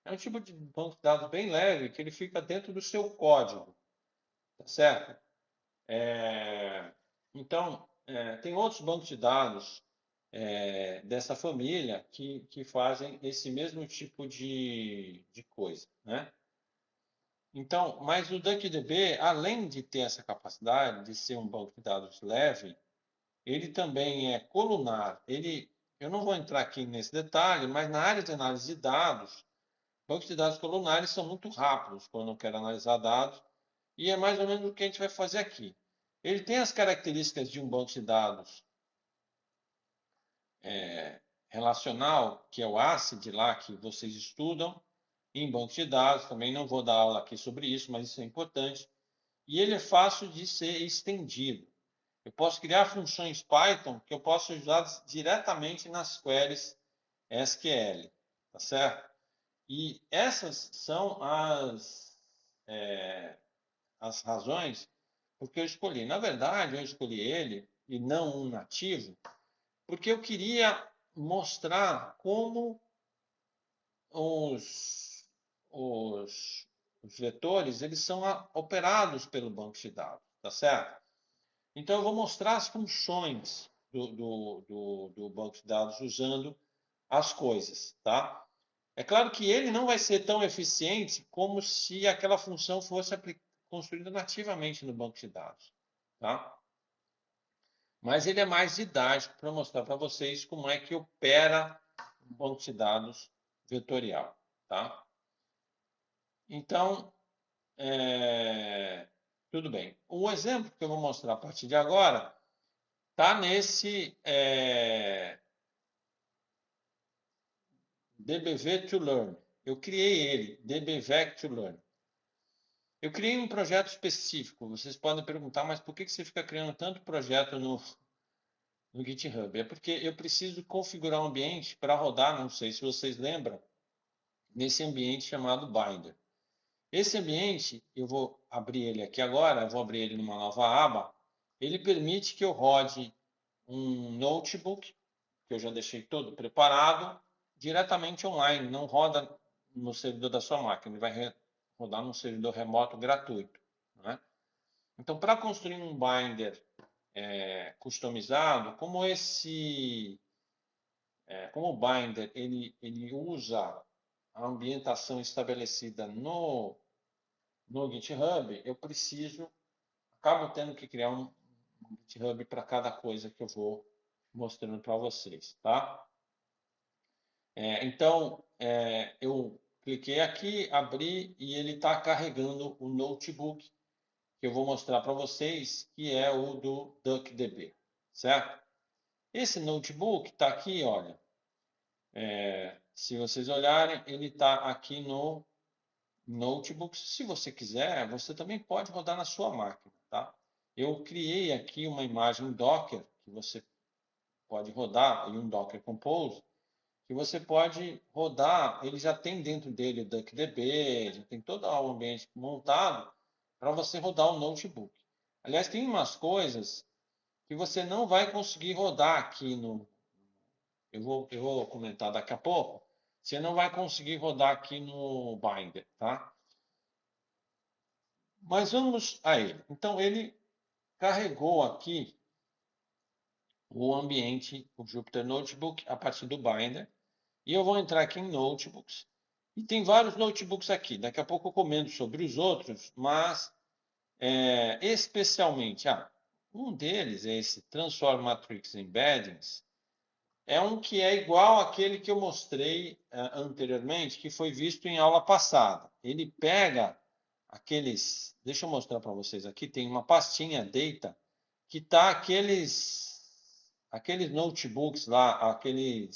É um tipo de banco de dados bem leve que ele fica dentro do seu código, tá certo? Então, tem outros bancos de dados dessa família que fazem esse mesmo tipo de coisa, né? Então, mas o DuckDB, além de ter essa capacidade de ser um banco de dados leve, ele também é colunar. Eu não vou entrar aqui nesse detalhe, mas na área de análise de dados, bancos de dados colunares são muito rápidos quando eu quero analisar dados, e é mais ou menos o que a gente vai fazer aqui. Ele tem as características de um banco de dados relacional, que é o ACID lá que vocês estudam, em banco de dados, também não vou dar aula aqui sobre isso, mas isso é importante. E ele é fácil de ser estendido. Eu posso criar funções Python que eu posso usar diretamente nas queries SQL, tá certo? E essas são as razões porque eu escolhi. Na verdade, eu escolhi ele e não um nativo, porque eu queria mostrar como os, os, os vetores eles são operados pelo banco de dados, tá certo? Então eu vou mostrar as funções do banco de dados usando as coisas, tá? É claro que ele não vai ser tão eficiente como se aquela função fosse construída nativamente no banco de dados, tá? Mas ele é mais didático para mostrar para vocês como é que opera um banco de dados vetorial, tá? Então, tudo bem. O exemplo que eu vou mostrar a partir de agora está nesse DBV to Learn. Eu criei ele, DBVec to Learn. Eu criei um projeto específico. Vocês podem perguntar, mas por que você fica criando tanto projeto no GitHub? É porque eu preciso configurar um ambiente para rodar, não sei se vocês lembram, nesse ambiente chamado Binder. Esse ambiente, eu vou abrir ele aqui agora, eu vou abrir ele numa nova aba. Ele permite que eu rode um notebook, que eu já deixei todo preparado, diretamente online, não roda no servidor da sua máquina, ele vai rodar num servidor remoto gratuito, né? Então, para construir um binder customizado, como o binder ele usa a ambientação estabelecida no GitHub, acabo tendo que criar um GitHub para cada coisa que eu vou mostrando para vocês, tá? Então, eu cliquei aqui, abri e ele está carregando o notebook que eu vou mostrar para vocês, que é o do DuckDB, certo? Esse notebook está aqui, olha. Se vocês olharem, ele está aqui no notebook. Se você quiser, você também pode rodar na sua máquina, tá? Eu criei aqui uma imagem Docker que você pode rodar e um Docker Compose que você pode rodar. Ele já tem dentro dele o DuckDB, já tem todo o ambiente montado para você rodar o notebook. Aliás, tem umas coisas que você não vai conseguir rodar aqui no... Eu vou comentar daqui a pouco. Você não vai conseguir rodar aqui no Binder, tá? Mas vamos aí. Então, ele carregou aqui o ambiente, o Jupyter Notebook, a partir do Binder. E eu vou entrar aqui em Notebooks. E tem vários notebooks aqui. Daqui a pouco eu comento sobre os outros, mas especialmente, um deles é esse Transform Matrix Embeddings. É um que é igual àquele que eu mostrei anteriormente, que foi visto em aula passada. Ele pega aqueles... Deixa eu mostrar para vocês aqui. Tem uma pastinha Data que está aqueles notebooks lá, aquele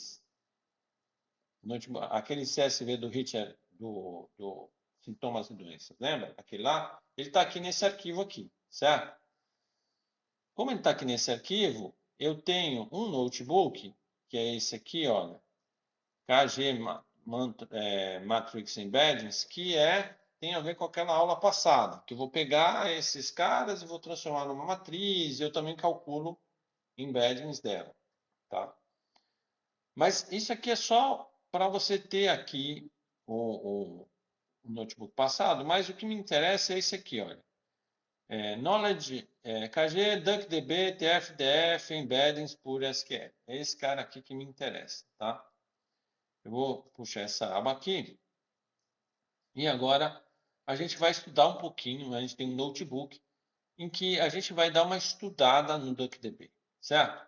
CSV do Richard, do Sintomas e Doenças, lembra? Aquele lá, ele está aqui nesse arquivo aqui, certo? Como ele está aqui nesse arquivo, eu tenho um notebook, que é esse aqui, olha, KG Matrix Embeddings, que tem a ver com aquela aula passada, que eu vou pegar esses caras e vou transformar numa matriz, e eu também calculo embeddings dela, tá? Mas isso aqui é só para você ter aqui o notebook passado, mas o que me interessa é esse aqui, olha. Knowledge KG, DuckDB, TF-DF, Embeddings por SQL. É esse cara aqui que me interessa, tá? Eu vou puxar essa aba aqui. E agora a gente vai estudar um pouquinho. A gente tem um notebook em que a gente vai dar uma estudada no DuckDB, certo?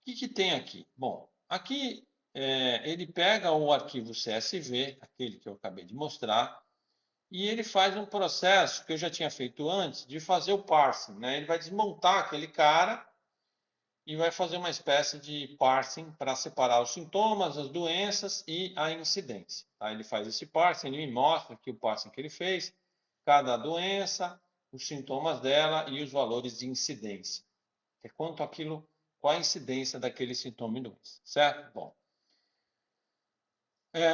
O que tem aqui? Bom, aqui ele pega o arquivo CSV, aquele que eu acabei de mostrar, e ele faz um processo que eu já tinha feito antes de fazer o parsing, né? Ele vai desmontar aquele cara e vai fazer uma espécie de parsing para separar os sintomas, as doenças e a incidência. Tá? Ele faz esse parsing, ele me mostra aqui o parsing que ele fez, cada doença, os sintomas dela e os valores de incidência. É quanto aquilo, qual a incidência daquele sintoma e doença, certo? Bom,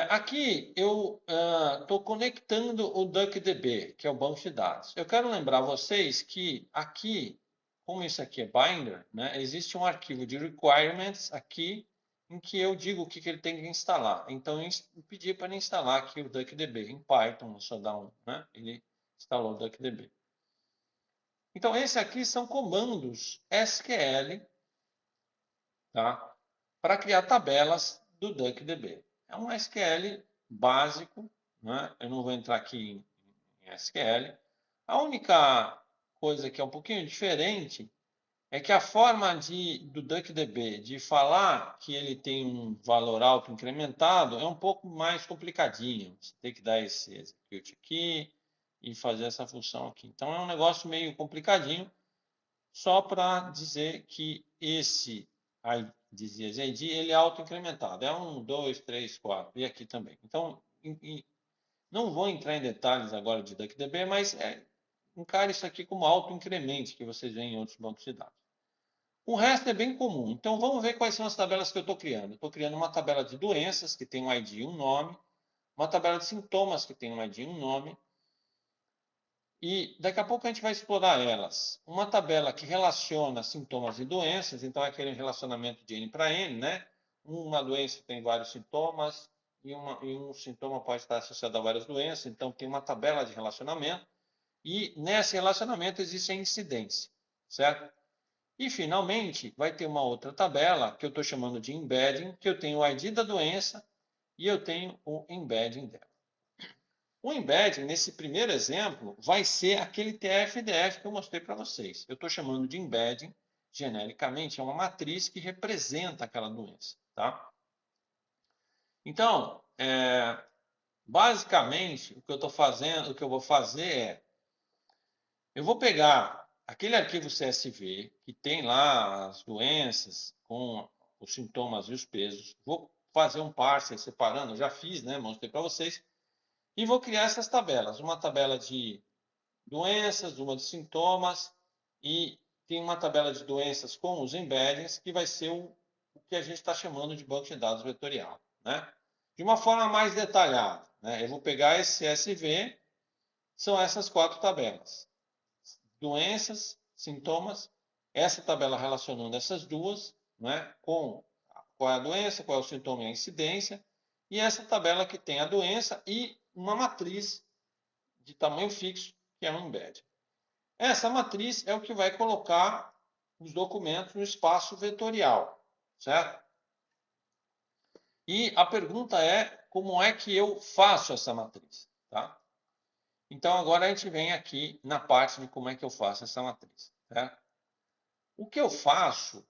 aqui eu estou conectando o DuckDB, que é o banco de dados. Eu quero lembrar vocês que aqui, como isso aqui é Binder, né, existe um arquivo de requirements aqui em que eu digo o que ele tem que instalar. Então, eu pedi para ele instalar aqui o DuckDB em Python, só dar né, ele instalou o DuckDB. Então, esses aqui são comandos SQL, tá, para criar tabelas do DuckDB. É um SQL básico, né? Eu não vou entrar aqui em SQL. A única coisa que é um pouquinho diferente é que a forma do DuckDB de falar que ele tem um valor alto incrementado é um pouco mais complicadinho. Você tem que dar esse execute aqui e fazer essa função aqui. Então é um negócio meio complicadinho, só para dizer que esse dizia ID, ele é auto-incrementado. É 1, 2, 3, 4. E aqui também. Então, não vou entrar em detalhes agora de DuckDB, mas encare isso aqui como auto-incremento, que vocês veem em outros bancos de dados. O resto é bem comum. Então, vamos ver quais são as tabelas que eu estou criando. Estou criando uma tabela de doenças, que tem um ID e um nome. Uma tabela de sintomas, que tem um ID e um nome. E daqui a pouco a gente vai explorar elas. Uma tabela que relaciona sintomas e doenças, então é aquele relacionamento de N para N, né? Uma doença tem vários sintomas e um sintoma pode estar associado a várias doenças, então tem uma tabela de relacionamento e nesse relacionamento existe a incidência, certo? E finalmente vai ter uma outra tabela que eu estou chamando de embedding, que eu tenho o ID da doença e eu tenho o embedding dela. O embedding, nesse primeiro exemplo, vai ser aquele TF-DF que eu mostrei para vocês. Eu estou chamando de embedding, genericamente, é uma matriz que representa aquela doença. Tá? Então, basicamente, o que eu estou fazendo, o que eu vou fazer eu vou pegar aquele arquivo CSV que tem lá as doenças com os sintomas e os pesos, vou fazer um parser separando, eu já fiz, né? Mostrei para vocês. E vou criar essas tabelas. Uma tabela de doenças, uma de sintomas e tem uma tabela de doenças com os embeddings, que vai ser o que a gente está chamando de banco de dados vetorial. Né? De uma forma mais detalhada. Né? Eu vou pegar esse CSV, são essas 4 tabelas. Doenças, sintomas, essa tabela relacionando essas duas, né, com qual é a doença, qual é o sintoma e a incidência, e essa tabela que tem a doença e uma matriz de tamanho fixo, que é um embed. Essa matriz é o que vai colocar os documentos no espaço vetorial, certo? E a pergunta é, como é que eu faço essa matriz, tá? Então, agora a gente vem aqui na parte de como é que eu faço essa matriz, certo? O que eu faço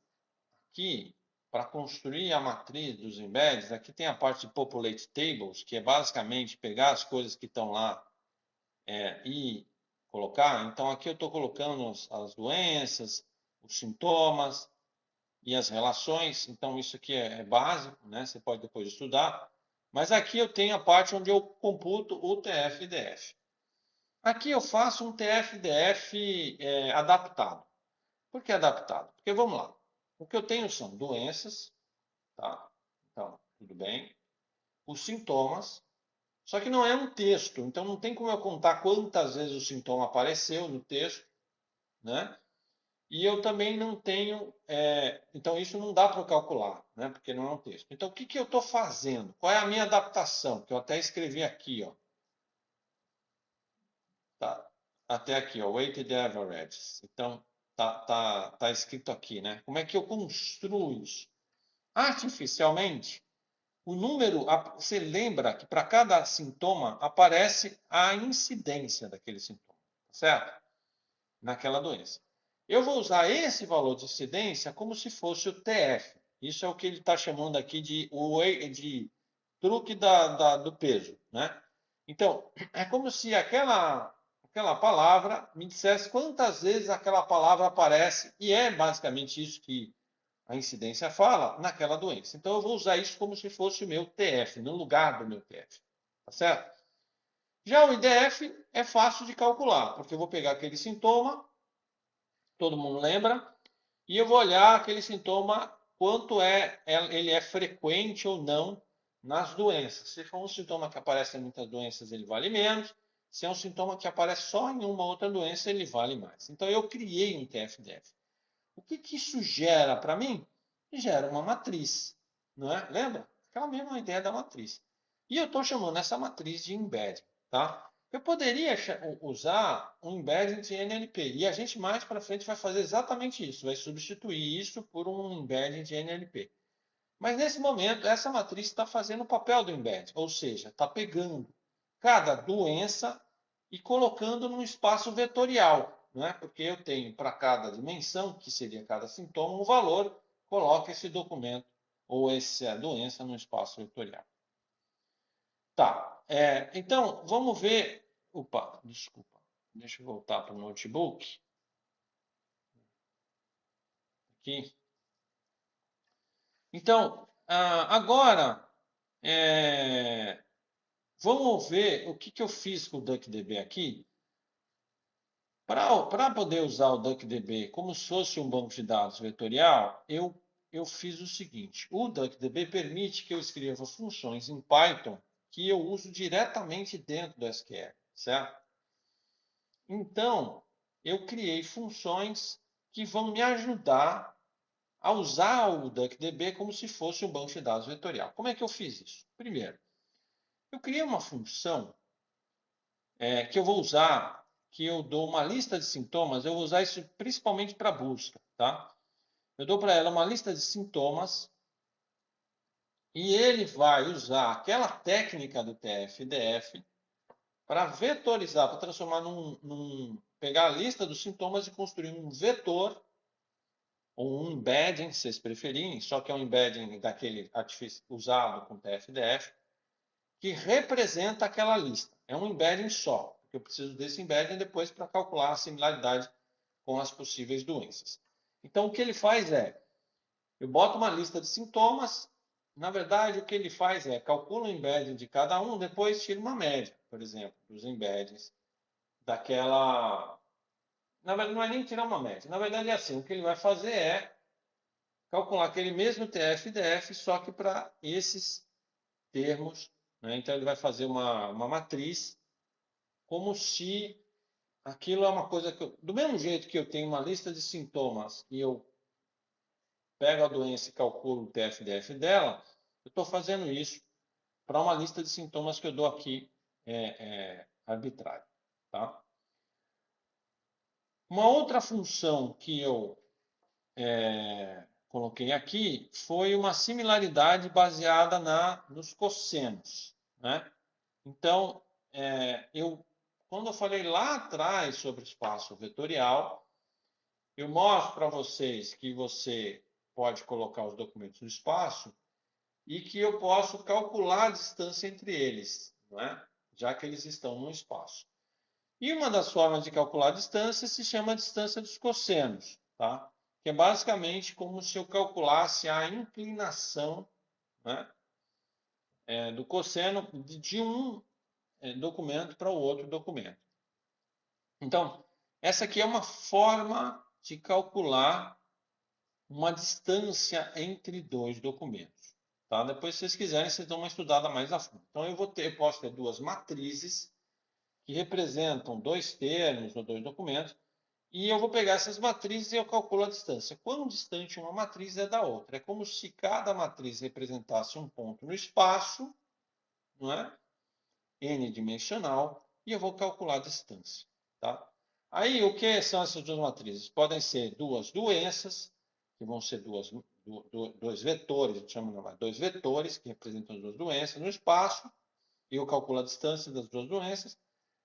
aqui para construir a matriz dos embeds, aqui tem a parte de Populate Tables, que é basicamente pegar as coisas que estão lá e colocar. Então, aqui eu estou colocando as doenças, os sintomas e as relações. Então, isso aqui é básico, né? Você pode depois estudar. Mas aqui eu tenho a parte onde eu computo o TF-DF. Aqui eu faço um TF-DF adaptado. Por que adaptado? Porque, vamos lá, o que eu tenho são doenças, tá? Então, tudo bem. Os sintomas, só que não é um texto, então não tem como eu contar quantas vezes o sintoma apareceu no texto, né? E eu também não tenho, então isso não dá para eu calcular, né? Porque não é um texto. Então o que que eu estou fazendo? Qual é a minha adaptação? Que eu até escrevi aqui, ó. Tá, até aqui, ó, weighted averages. Então tá escrito aqui, né? Como é que eu construo isso? Artificialmente, o número, você lembra que para cada sintoma aparece a incidência daquele sintoma, certo? Naquela doença. Eu vou usar esse valor de incidência como se fosse o TF. Isso é o que ele está chamando aqui de truque do peso, né? Então, é como se aquela palavra me dissesse quantas vezes aquela palavra aparece, e é basicamente isso que a incidência fala naquela doença. Então, eu vou usar isso como se fosse o meu TF, no lugar do meu TF. Tá certo? Já o IDF é fácil de calcular, porque eu vou pegar aquele sintoma, todo mundo lembra, e eu vou olhar aquele sintoma, quanto ele é frequente ou não nas doenças. Se for um sintoma que aparece em muitas doenças, ele vale menos. Se é um sintoma que aparece só em uma outra doença, ele vale mais. Então, eu criei um TF-DF. O que que isso gera para mim? Gera uma matriz, não é? Lembra? Aquela mesma ideia da matriz. E eu estou chamando essa matriz de embedding, tá? Eu poderia usar um embedding de NLP, e a gente mais para frente vai fazer exatamente isso, vai substituir isso por um embedding de NLP. Mas nesse momento, essa matriz está fazendo o papel do embedding, ou seja, está pegando cada doença e colocando num espaço vetorial, não é? Porque eu tenho para cada dimensão, que seria cada sintoma, um valor, coloca esse documento ou essa doença no espaço vetorial. Tá, então vamos ver. Opa, desculpa, deixa eu voltar para o notebook. Aqui. Então, agora, vamos ver o que que eu fiz com o DuckDB aqui. Para poder usar o DuckDB como se fosse um banco de dados vetorial, eu fiz o seguinte. O DuckDB permite que eu escreva funções em Python que eu uso diretamente dentro do SQL, certo? Então, eu criei funções que vão me ajudar a usar o DuckDB como se fosse um banco de dados vetorial. Como é que eu fiz isso? Primeiro, eu criei uma função que eu vou usar, que eu dou uma lista de sintomas, eu vou usar isso principalmente para busca, tá? Eu dou para ela uma lista de sintomas e ele vai usar aquela técnica do TF-DF para vetorizar, para transformar pegar a lista dos sintomas e construir um vetor ou um embedding, se vocês preferirem, só que é um embedding daquele usado com TF-DF, que representa aquela lista. É um embedding só, porque eu preciso desse embedding depois para calcular a similaridade com as possíveis doenças. Então, o que ele faz eu boto uma lista de sintomas, na verdade, o que ele faz calcula o embedding de cada um, depois tira uma média, por exemplo, dos embeddings daquela... Na verdade, não é nem tirar uma média. Na verdade, é assim, o que ele vai fazer calcular aquele mesmo TF-DF, só que para esses termos, né? Então, ele vai fazer uma matriz como se aquilo é uma coisa que do mesmo jeito que eu tenho uma lista de sintomas e eu pego a doença e calculo o TF-DF dela, eu estou fazendo isso para uma lista de sintomas que eu dou aqui arbitrária. Tá? Uma outra função que eu coloquei aqui foi uma similaridade baseada nos cossenos. Né? Então, quando eu falei lá atrás sobre espaço vetorial, eu mostro para vocês que você pode colocar os documentos no espaço e que eu posso calcular a distância entre eles, não é? Já que eles estão no espaço. E uma das formas de calcular a distância se chama a distância dos cossenos, tá? Que é basicamente como se eu calculasse a inclinação, né, do cosseno de um documento para o outro documento. Então, essa aqui é uma forma de calcular uma distância entre dois documentos. Tá? Depois, se vocês quiserem, vocês dão uma estudada mais a fundo. Então, eu posso ter duas matrizes que representam dois termos ou dois documentos, e eu vou pegar essas matrizes e eu calculo a distância. Quão distante uma matriz é da outra? É como se cada matriz representasse um ponto no espaço, não é? N-dimensional, e eu vou calcular a distância. Tá? Aí, o que são essas duas matrizes? Podem ser duas doenças, que vão ser dois vetores, chamamos dois vetores, que representam as duas doenças no espaço, e eu calculo a distância das duas doenças.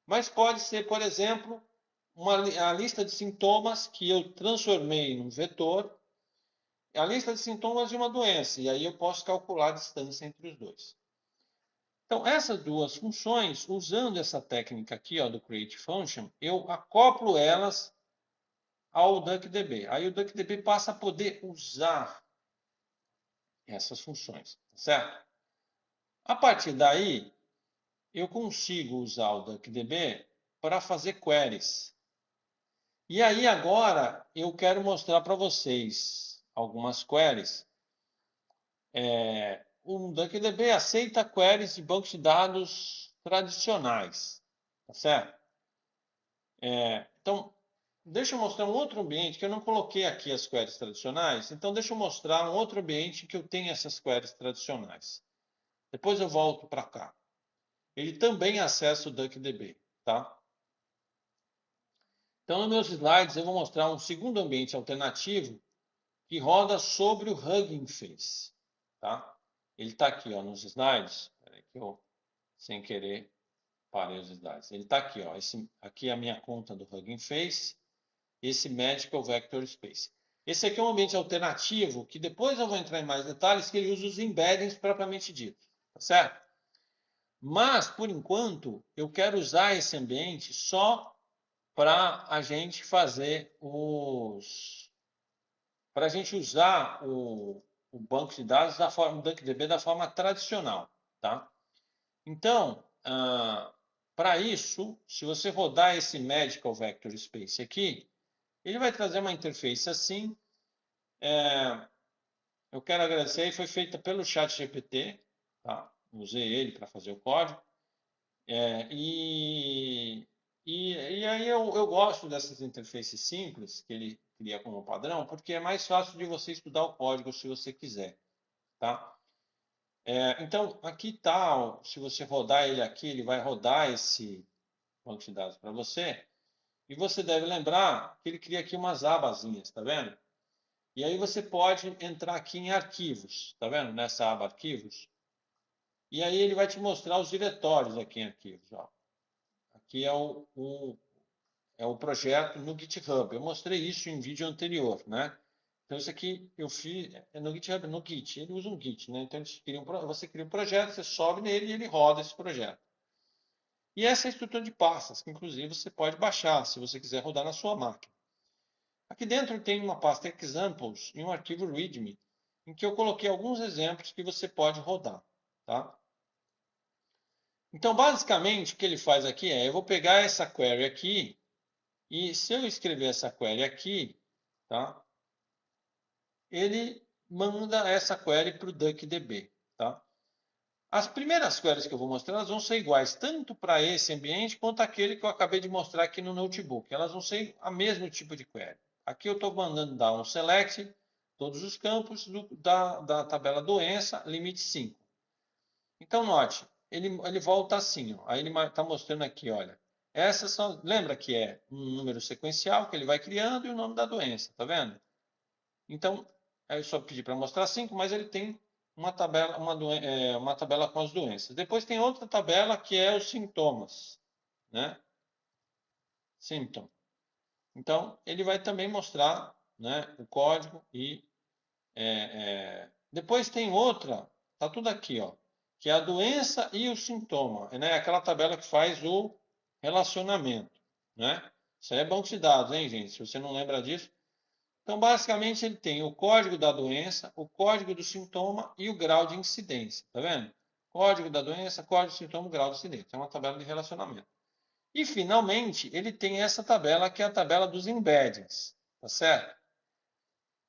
Mas pode ser, por exemplo, a lista de sintomas que eu transformei num vetor, a lista de sintomas de uma doença, e aí eu posso calcular a distância entre os dois. Então, essas duas funções, usando essa técnica aqui, ó, do create function, eu acoplo elas ao DuckDB. Aí o DuckDB passa a poder usar essas funções, certo? A partir daí, eu consigo usar o DuckDB para fazer queries. E aí agora eu quero mostrar para vocês algumas queries. O DuckDB aceita queries de bancos de dados tradicionais, tá certo? Então, deixa eu mostrar um outro ambiente que eu não coloquei aqui as queries tradicionais. Então, deixa eu mostrar um outro ambiente que eu tenho essas queries tradicionais. Depois eu volto para cá. Ele também acessa o DuckDB, tá? Então, nos meus slides, eu vou mostrar um segundo ambiente alternativo que roda sobre o Hugging Face, tá? Ele está aqui, ó, nos slides. Peraí que eu, sem querer, parei os slides. Ele está aqui, ó. Aqui é a minha conta do Hugging Face. Esse Medical Vector Space. Esse aqui é um ambiente alternativo, que depois eu vou entrar em mais detalhes, que ele usa os embeddings propriamente ditos, tá certo? Mas, por enquanto, eu quero usar esse ambiente só para a gente fazer para a gente usar o banco de dados da forma, o DuckDB da forma tradicional, tá? Então, para isso, se você rodar esse Medical Vector Space aqui, ele vai trazer uma interface assim. Eu quero agradecer, foi feita pelo ChatGPT, tá? Usei ele para fazer o código. E aí eu gosto dessas interfaces simples que ele cria como padrão, porque é mais fácil de você estudar o código se você quiser, tá? Então, aqui está, se você rodar ele aqui, ele vai rodar esse banco de dados para você. E você deve lembrar que ele cria aqui umas abazinhas, tá vendo? E aí você pode entrar aqui em arquivos, tá vendo? Nessa aba arquivos. E aí ele vai te mostrar os diretórios aqui em arquivos. Ó. Aqui é o projeto no GitHub. Eu mostrei isso em vídeo anterior, né? Então isso aqui eu fiz no GitHub, no Git. Ele usa um Git, né? Então você cria um projeto, você sobe nele e ele roda esse projeto. E essa é a estrutura de pastas, que inclusive você pode baixar, se você quiser rodar na sua máquina. Aqui dentro tem uma pasta examples e um arquivo readme, em que eu coloquei alguns exemplos que você pode rodar. Tá? Então, basicamente, o que ele faz aqui eu vou pegar essa query aqui, e se eu escrever essa query aqui, tá? Ele manda essa query para o DuckDB. Tá? As primeiras queries que eu vou mostrar, elas vão ser iguais tanto para esse ambiente quanto aquele que eu acabei de mostrar aqui no notebook. Elas vão ser o mesmo tipo de query. Aqui eu estou mandando dar um select, todos os campos da tabela doença, limite 5. Então, note, ele volta assim, ó. Aí ele está mostrando aqui, olha. Essas são, lembra que é um número sequencial que ele vai criando e o nome da doença, tá vendo? Então, aí eu só pedi para mostrar 5, mas ele tem uma tabela, uma tabela com as doenças. Depois tem outra tabela que é os sintomas, né? Symptom. Então, ele vai também mostrar, né, o código e depois tem outra, tá tudo aqui, ó, que é a doença e o sintoma, né? Aquela tabela que faz o relacionamento, né? Isso aí é banco de dados, hein, gente? Se você não lembra disso. Então, basicamente, ele tem o código da doença, o código do sintoma e o grau de incidência, tá vendo? Código da doença, código do sintoma, grau de incidência. É uma tabela de relacionamento. E, finalmente, ele tem essa tabela que é a tabela dos embeddings, tá certo?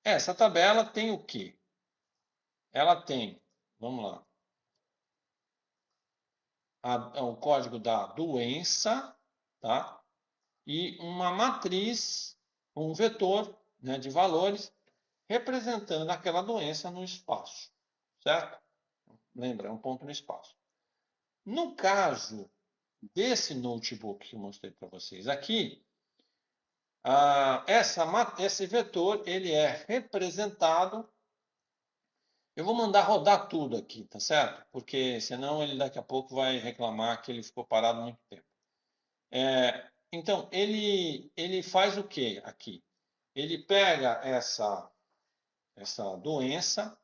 Essa tabela tem o quê? Ela tem, vamos lá, o código da doença, tá? E uma matriz, um vetor, né, de valores representando aquela doença no espaço, certo? Lembra, é um ponto no espaço. No caso desse notebook que eu mostrei para vocês aqui, esse vetor ele é representado. Eu vou mandar rodar tudo aqui, tá certo? Porque senão ele daqui a pouco vai reclamar que ele ficou parado muito tempo. Então, ele faz o que aqui? Ele pega essa doença,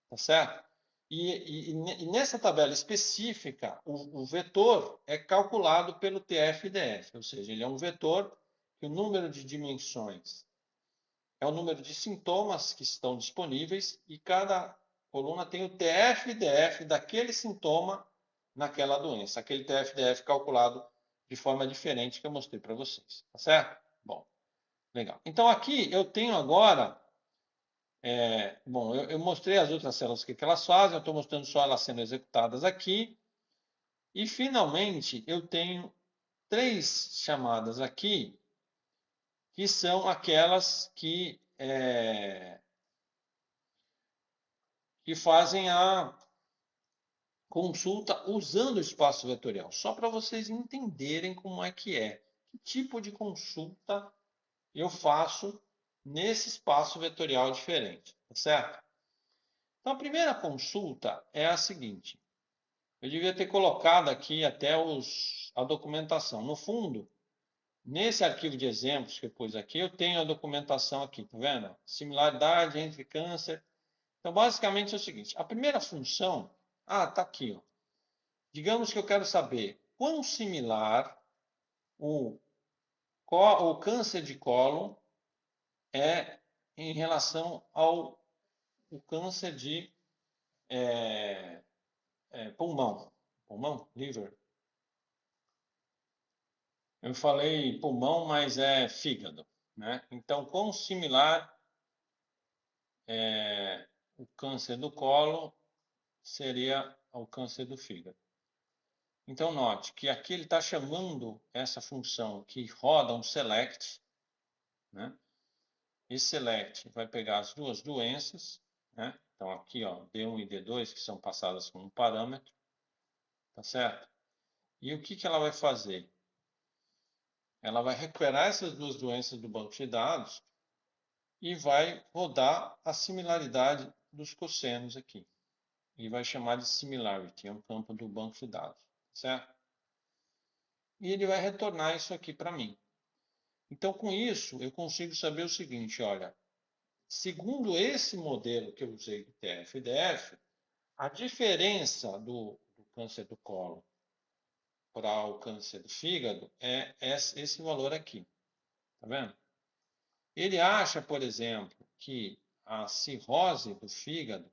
tá certo? E nessa tabela específica, o vetor é calculado pelo TF-DF, ou seja, ele é um vetor que o número de dimensões é o número de sintomas que estão disponíveis e cada coluna tem o TF-DF daquele sintoma naquela doença, aquele TF-DF calculado de forma diferente que eu mostrei para vocês, tá certo? Bom, legal. Então aqui eu tenho agora, bom, eu mostrei as outras células, o que elas fazem, eu estou mostrando só elas sendo executadas aqui. E finalmente eu tenho 3 chamadas aqui, que são aquelas que fazem a consulta usando o espaço vetorial, só para vocês entenderem como é. Que tipo de consulta eu faço nesse espaço vetorial diferente, tá certo? Então, a primeira consulta é a seguinte. Eu devia ter colocado aqui até a documentação. No fundo, nesse arquivo de exemplos que eu pus aqui, eu tenho a documentação aqui, tá vendo? Similaridade entre câncer. Então, basicamente é o seguinte. A primeira função, tá aqui, ó. Digamos que eu quero saber quão similar o câncer de cólon é em relação ao câncer de pulmão. Pulmão? Liver. Eu falei pulmão, mas é fígado, né? Então, quão similar o câncer do cólon seria ao câncer do fígado. Então, note que aqui ele está chamando essa função que roda um select, né? Esse select vai pegar as duas doenças, né? Então, aqui, ó, D1 e D2, que são passadas como parâmetro, tá certo? E o que ela vai fazer? Ela vai recuperar essas duas doenças do banco de dados e vai rodar a similaridade dos cossenos aqui. E vai chamar de similarity, é um campo do banco de dados, certo? E ele vai retornar isso aqui para mim. Então, com isso, eu consigo saber o seguinte, olha, segundo esse modelo que eu usei do TF-DF, a diferença do câncer do colo para o câncer do fígado é esse valor aqui, tá vendo? Ele acha, por exemplo, que a cirrose do fígado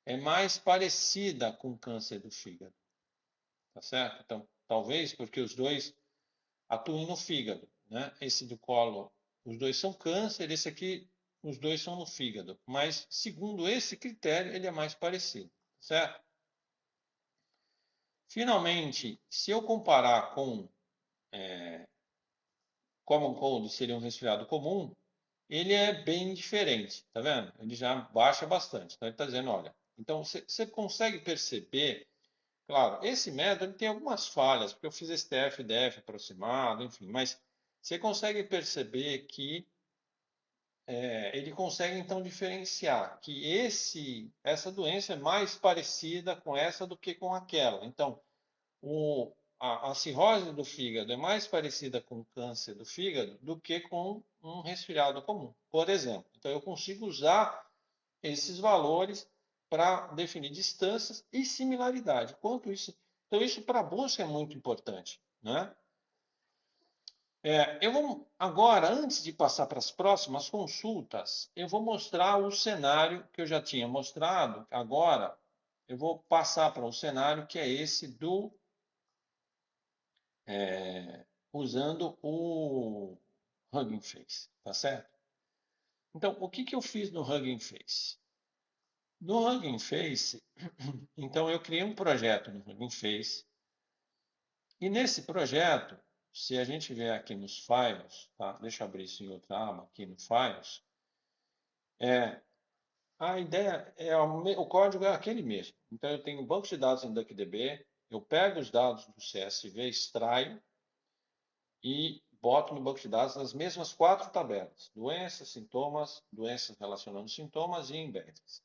é mais parecida com o câncer do fígado, tá certo? Então, talvez porque os dois atuem no fígado, né? Esse do colo, os dois são câncer, esse aqui, os dois são no fígado. Mas, segundo esse critério, ele é mais parecido, certo? Finalmente, se eu comparar com common cold, seria um resfriado comum, ele é bem diferente, tá vendo? Ele já baixa bastante. Então ele está dizendo, olha, então você consegue perceber, claro, esse método ele tem algumas falhas, porque eu fiz esse TF-DF aproximado, enfim, mas você consegue perceber que ele consegue então diferenciar que essa doença é mais parecida com essa do que com aquela. Então, a cirrose do fígado é mais parecida com o câncer do fígado do que com um resfriado comum, por exemplo. Então, eu consigo usar esses valores para definir distâncias e similaridade. Quanto isso, então, isso para a busca é muito importante, né? Eu vou agora, antes de passar para as próximas consultas, eu vou mostrar o cenário que eu já tinha mostrado. Agora, eu vou passar para o cenário que é esse do usando o Hugging Face, tá certo? Então, o que eu fiz no Hugging Face? No Hugging Face, então eu criei um projeto no Hugging Face e nesse projeto, se a gente vier aqui nos Files, tá? Deixa eu abrir isso em outra aba aqui no Files. A ideia o código é aquele mesmo. Então eu tenho um banco de dados em DuckDB, eu pego os dados do CSV, extraio e boto no banco de dados as mesmas 4 tabelas: doenças, sintomas, doenças relacionando sintomas e embeddings.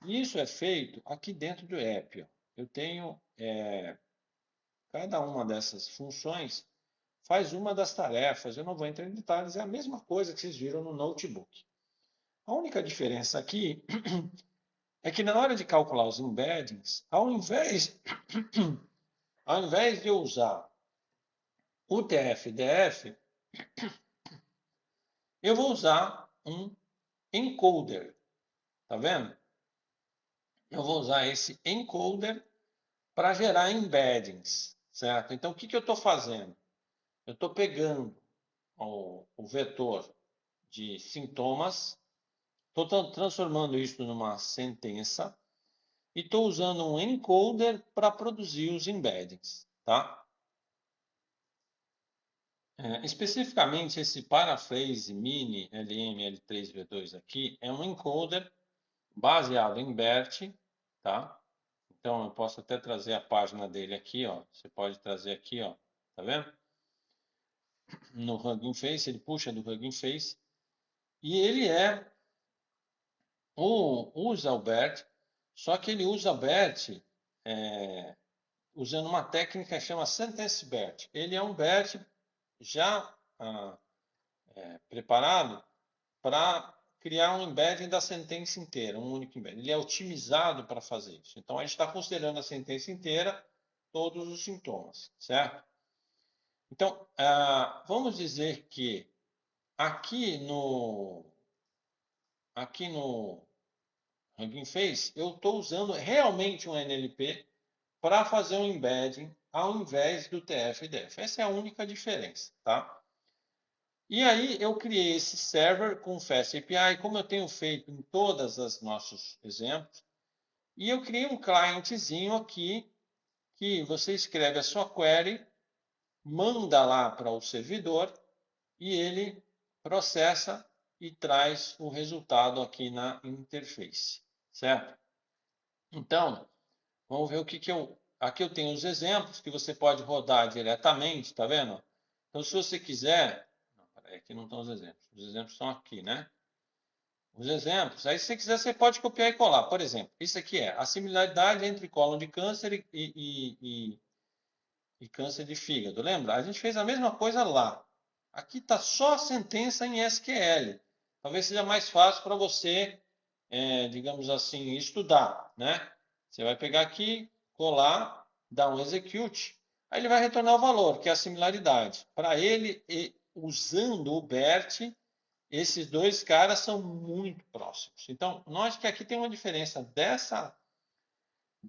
E isso é feito aqui dentro do app. Ó. Eu tenho cada uma dessas funções faz uma das tarefas. Eu não vou entrar em detalhes, é a mesma coisa que vocês viram no notebook. A única diferença aqui é que na hora de calcular os embeddings, ao invés de eu usar o TF-DF, eu vou usar um encoder. Tá vendo? Eu vou usar esse encoder para gerar embeddings, certo? Então, o que eu estou fazendo? Eu estou pegando o vetor de sintomas, estou transformando isso numa sentença e estou usando um encoder para produzir os embeddings, tá? Especificamente, esse paraphrase mini LM-L3V2 aqui é um encoder baseado em BERT, tá? Então, eu posso até trazer a página dele aqui, ó. Você pode trazer aqui, ó. Tá vendo? No Hugging Face, ele puxa do Hugging Face. E ele usa o BERT, só que ele usa o BERT usando uma técnica que chama Sentence BERT. Ele é um BERT já preparado para criar um embedding da sentença inteira, um único embedding. Ele é otimizado para fazer isso. Então, a gente está considerando a sentença inteira, todos os sintomas, certo? Então, vamos dizer que aqui no Hugging Face, eu estou usando realmente um NLP para fazer um embedding ao invés do TF-DF. Essa é a única diferença, tá? E aí eu criei esse server com Fast API, como eu tenho feito em todos os nossos exemplos, e eu criei um clientezinho aqui que você escreve a sua query, manda lá para o servidor e ele processa e traz o resultado aqui na interface, certo? Então, vamos ver o que eu... Aqui eu tenho os exemplos que você pode rodar diretamente, tá vendo? Então, se você quiser... Não, peraí, aqui não estão os exemplos. Os exemplos estão aqui, né? Os exemplos. Aí, se você quiser, você pode copiar e colar. Por exemplo, isso aqui é a similaridade entre cólon de câncer e câncer de fígado. Lembra? A gente fez a mesma coisa lá. Aqui está só a sentença em SQL. Talvez seja mais fácil para você, digamos assim, estudar, né? Você vai pegar aqui, colar, dar um execute, aí ele vai retornar o valor, que é a similaridade. Para ele, usando o BERT, esses dois caras são muito próximos. Então, nós que aqui tem uma diferença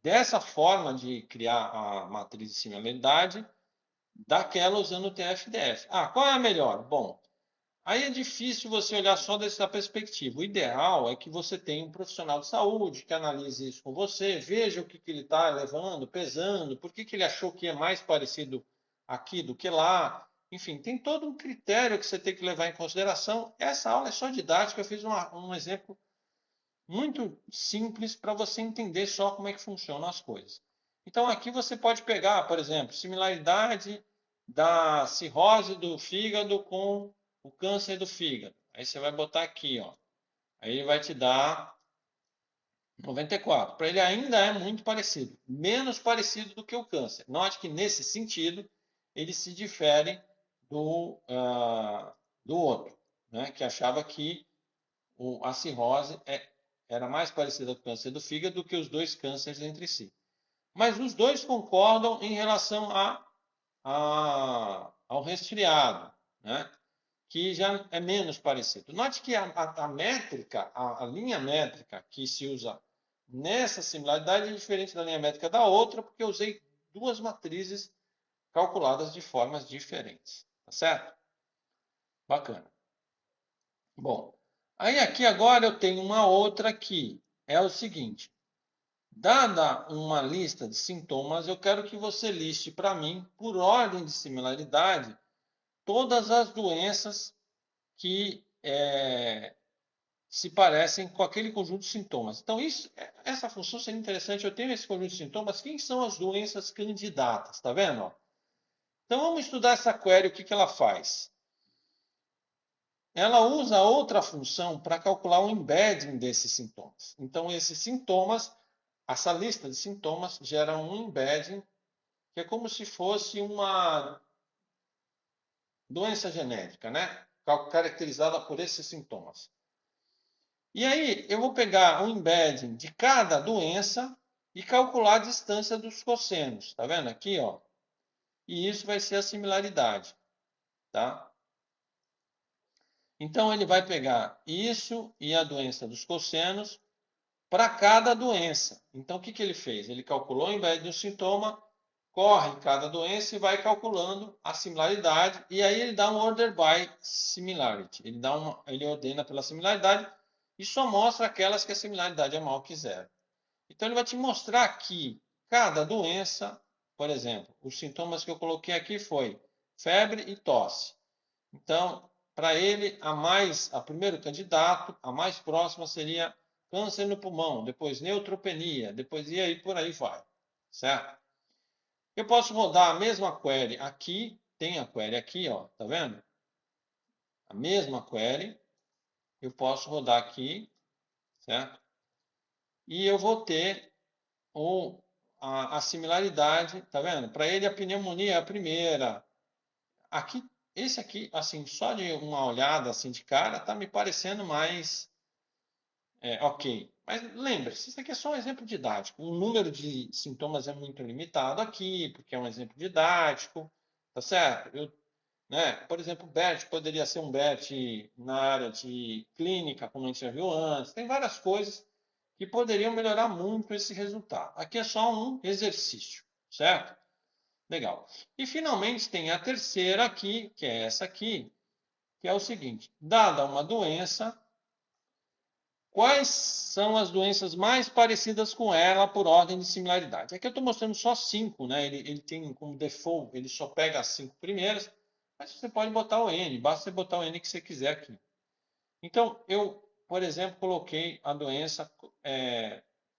dessa forma de criar a matriz de similaridade daquela usando o TF-DF. Qual é a melhor? Bom, Aí é difícil você olhar só dessa perspectiva. O ideal é que você tenha um profissional de saúde que analise isso com você, veja o que ele está levando, pesando, por que ele achou que é mais parecido aqui do que lá. Enfim, tem todo um critério que você tem que levar em consideração. Essa aula é só didática, eu fiz um exemplo muito simples para você entender só como é que funcionam as coisas. Então aqui você pode pegar, por exemplo, similaridade da cirrose do fígado com o câncer do fígado. Aí você vai botar aqui, ó. Aí ele vai te dar 94. Para ele ainda é muito parecido, menos parecido do que o câncer. Note que nesse sentido ele se difere do outro, né? Que achava que a cirrose era mais parecida com o câncer do fígado do que os dois cânceres entre si. Mas os dois concordam em relação ao resfriado, né? Que já é menos parecido. Note que a métrica, a linha métrica que se usa nessa similaridade é diferente da linha métrica da outra, porque eu usei duas matrizes calculadas de formas diferentes. Tá certo? Bacana. Bom, aí aqui agora eu tenho uma outra que é o seguinte. Dada uma lista de sintomas, eu quero que você liste para mim, por ordem de similaridade, todas as doenças que se parecem com aquele conjunto de sintomas. Então, essa função seria interessante. Eu tenho esse conjunto de sintomas. Quem são as doenças candidatas? Tá vendo? Então, vamos estudar essa query. O que ela faz? Ela usa outra função para calcular o embedding desses sintomas. Então, esses sintomas, essa lista de sintomas, gera um embedding, que é como se fosse uma doença genética, né? Caracterizada por esses sintomas. E aí, eu vou pegar o embedding de cada doença e calcular a distância dos cossenos. Tá vendo aqui, ó? E isso vai ser a similaridade, tá? Então, ele vai pegar isso e a doença dos cossenos para cada doença. Então, o que ele fez? Ele calculou o embedding do sintoma, corre cada doença e vai calculando a similaridade. E aí ele dá um order by similarity. Ele ordena pela similaridade e só mostra aquelas que a similaridade é maior que zero. Então, ele vai te mostrar que cada doença, por exemplo, os sintomas que eu coloquei aqui foi febre e tosse. Então, para ele, a primeiro candidato, a mais próxima seria câncer no pulmão, depois neutropenia, depois e aí por aí vai, certo? Eu posso rodar a mesma query aqui, tem a query aqui, ó, tá vendo? A mesma query, eu posso rodar aqui, certo? E eu vou ter a similaridade, tá vendo? Para ele a pneumonia é a primeira. Aqui, esse aqui, assim, só de uma olhada assim de cara, tá me parecendo mais ok. Mas lembre-se, isso aqui é só um exemplo didático. O número de sintomas é muito limitado aqui, porque é um exemplo didático, tá certo? Né, por exemplo, o BERT poderia ser um BERT na área de clínica, como a gente já viu antes. Tem várias coisas que poderiam melhorar muito esse resultado. Aqui é só um exercício, certo? Legal. E finalmente tem a terceira aqui, que é essa aqui, que é o seguinte: dada uma doença, quais são as doenças mais parecidas com ela por ordem de similaridade? Aqui eu estou mostrando só 5, né? Ele tem como default, ele só pega as 5 primeiras, mas você pode botar o N, basta você botar o N que você quiser aqui. Então, eu, por exemplo, coloquei a doença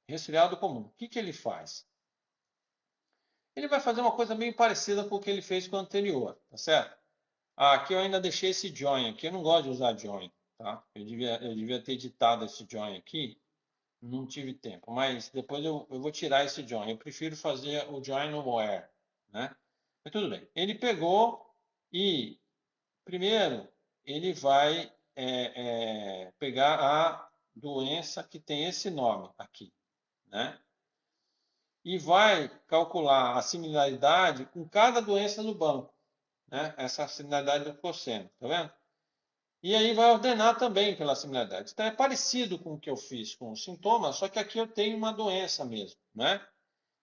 resfriado comum. O que ele faz? Ele vai fazer uma coisa meio parecida com o que ele fez com o anterior, tá certo? Aqui eu ainda deixei esse join aqui, eu não gosto de usar join, tá? Eu devia ter editado esse join aqui, não tive tempo, mas depois eu vou tirar esse join. Eu prefiro fazer o join no where, né? Mas tudo bem. Ele pegou e, primeiro, ele vai pegar a doença que tem esse nome aqui, né? E vai calcular a similaridade com cada doença no banco, né? Essa similaridade do cosseno, tá vendo? E aí vai ordenar também pela similaridade. Então é parecido com o que eu fiz com os sintomas, só que aqui eu tenho uma doença mesmo, né?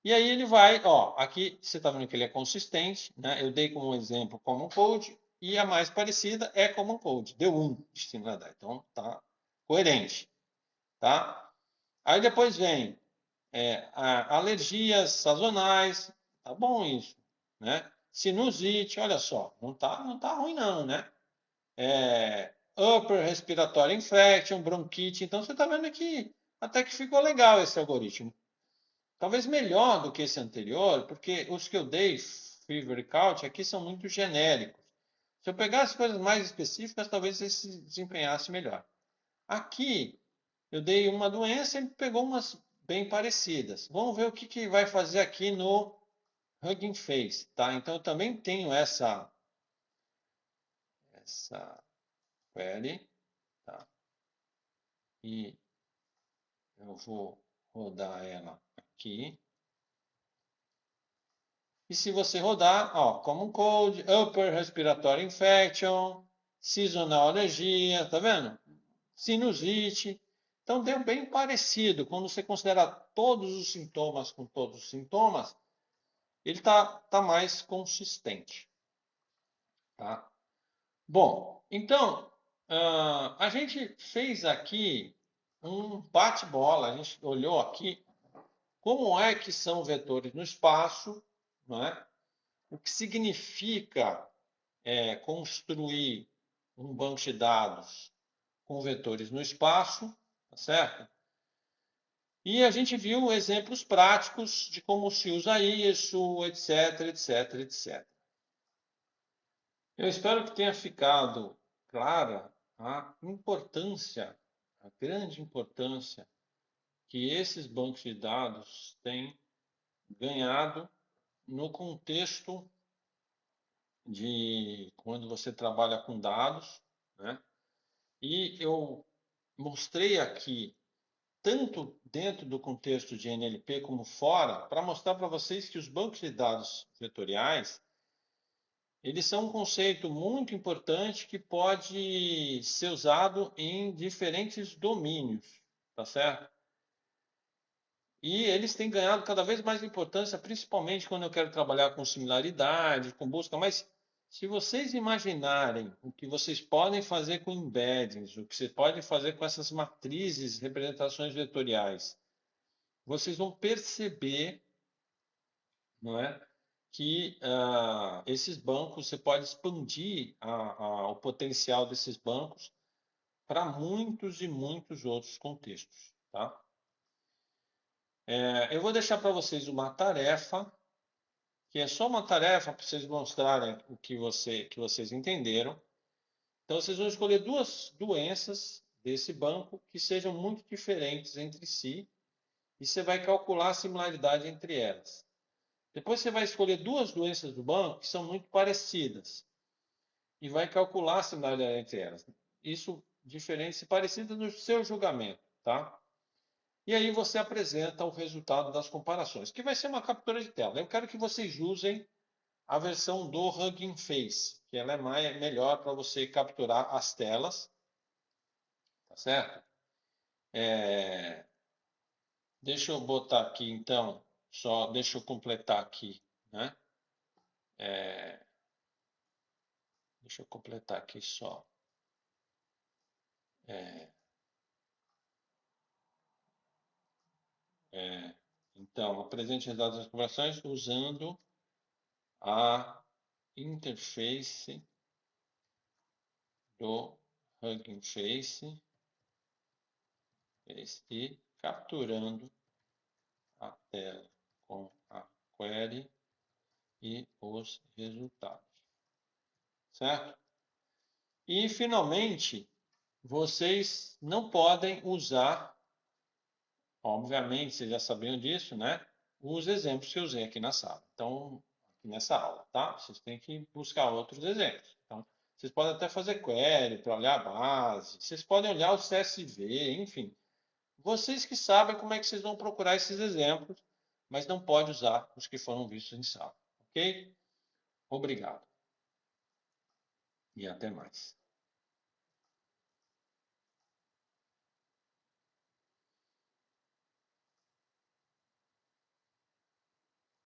E aí ele vai, ó, aqui você está vendo que ele é consistente, né? Eu dei como exemplo common cold e a mais parecida é Common Cold. Deu 1 de similaridade. Então, tá coerente. Tá? Aí depois vem alergias sazonais. Tá bom isso. Né? Sinusite, olha só. Não tá ruim não, né? Upper Respiratory Infection, bronquite. Então, você está vendo que até que ficou legal esse algoritmo. Talvez melhor do que esse anterior, porque os que eu dei, Fever e Couch, aqui são muito genéricos. Se eu pegasse coisas mais específicas, talvez ele se desempenhasse melhor. Aqui, eu dei uma doença e pegou umas bem parecidas. Vamos ver o que vai fazer aqui no Hugging Face, tá? Então, eu também tenho essa query, tá? E eu vou rodar ela aqui. E se você rodar, ó, Common Cold, Upper Respiratory Infection, Seasonal Alergia, tá vendo? Sinusite. Então deu bem parecido. Quando você considera todos os sintomas com todos os sintomas, ele tá mais consistente. Tá? Bom, então a gente fez aqui um bate-bola. A gente olhou aqui como é que são vetores no espaço, não é? O que significa construir um banco de dados com vetores no espaço, tá certo? E a gente viu exemplos práticos de como se usa isso, etc, etc, etc. Eu espero que tenha ficado clara a importância, a grande importância que esses bancos de dados têm ganhado no contexto de quando você trabalha com dados, né? E eu mostrei aqui, tanto dentro do contexto de NLP como fora, para mostrar para vocês que os bancos de dados vetoriais, eles são um conceito muito importante que pode ser usado em diferentes domínios, tá certo? E eles têm ganhado cada vez mais importância, principalmente quando eu quero trabalhar com similaridade, com busca, mas se vocês imaginarem o que vocês podem fazer com embeddings, o que vocês podem fazer com essas matrizes, representações vetoriais, vocês vão perceber, não é, que esses bancos, você pode expandir o potencial desses bancos para muitos e muitos outros contextos. Tá? Eu vou deixar para vocês uma tarefa, que é só uma tarefa para vocês mostrarem o que vocês entenderam. Então, vocês vão escolher duas doenças desse banco que sejam muito diferentes entre si e você vai calcular a similaridade entre elas. Depois você vai escolher duas doenças do banco que são muito parecidas e vai calcular a similaridade entre elas. Isso diferentes e parecidas no seu julgamento, tá? E aí você apresenta o resultado das comparações, que vai ser uma captura de tela. Eu quero que vocês usem a versão do Hugging Face, que ela é melhor para você capturar as telas, tá certo? Deixa eu botar aqui, então, deixa eu completar aqui, né? Deixa eu completar aqui só. Então, apresente os dados das conversões usando a interface do Hugging Face e capturando a tela com a query e os resultados. Certo? E, finalmente, vocês não podem usar, obviamente, vocês já sabiam disso, né? Os exemplos que eu usei aqui na sala. Então, aqui nessa aula, tá? Vocês têm que buscar outros exemplos. Então, vocês podem até fazer query para olhar a base, vocês podem olhar o CSV, enfim. Vocês que sabem como é que vocês vão procurar esses exemplos, mas não pode usar os que foram vistos em sala. Ok? Obrigado. E até mais.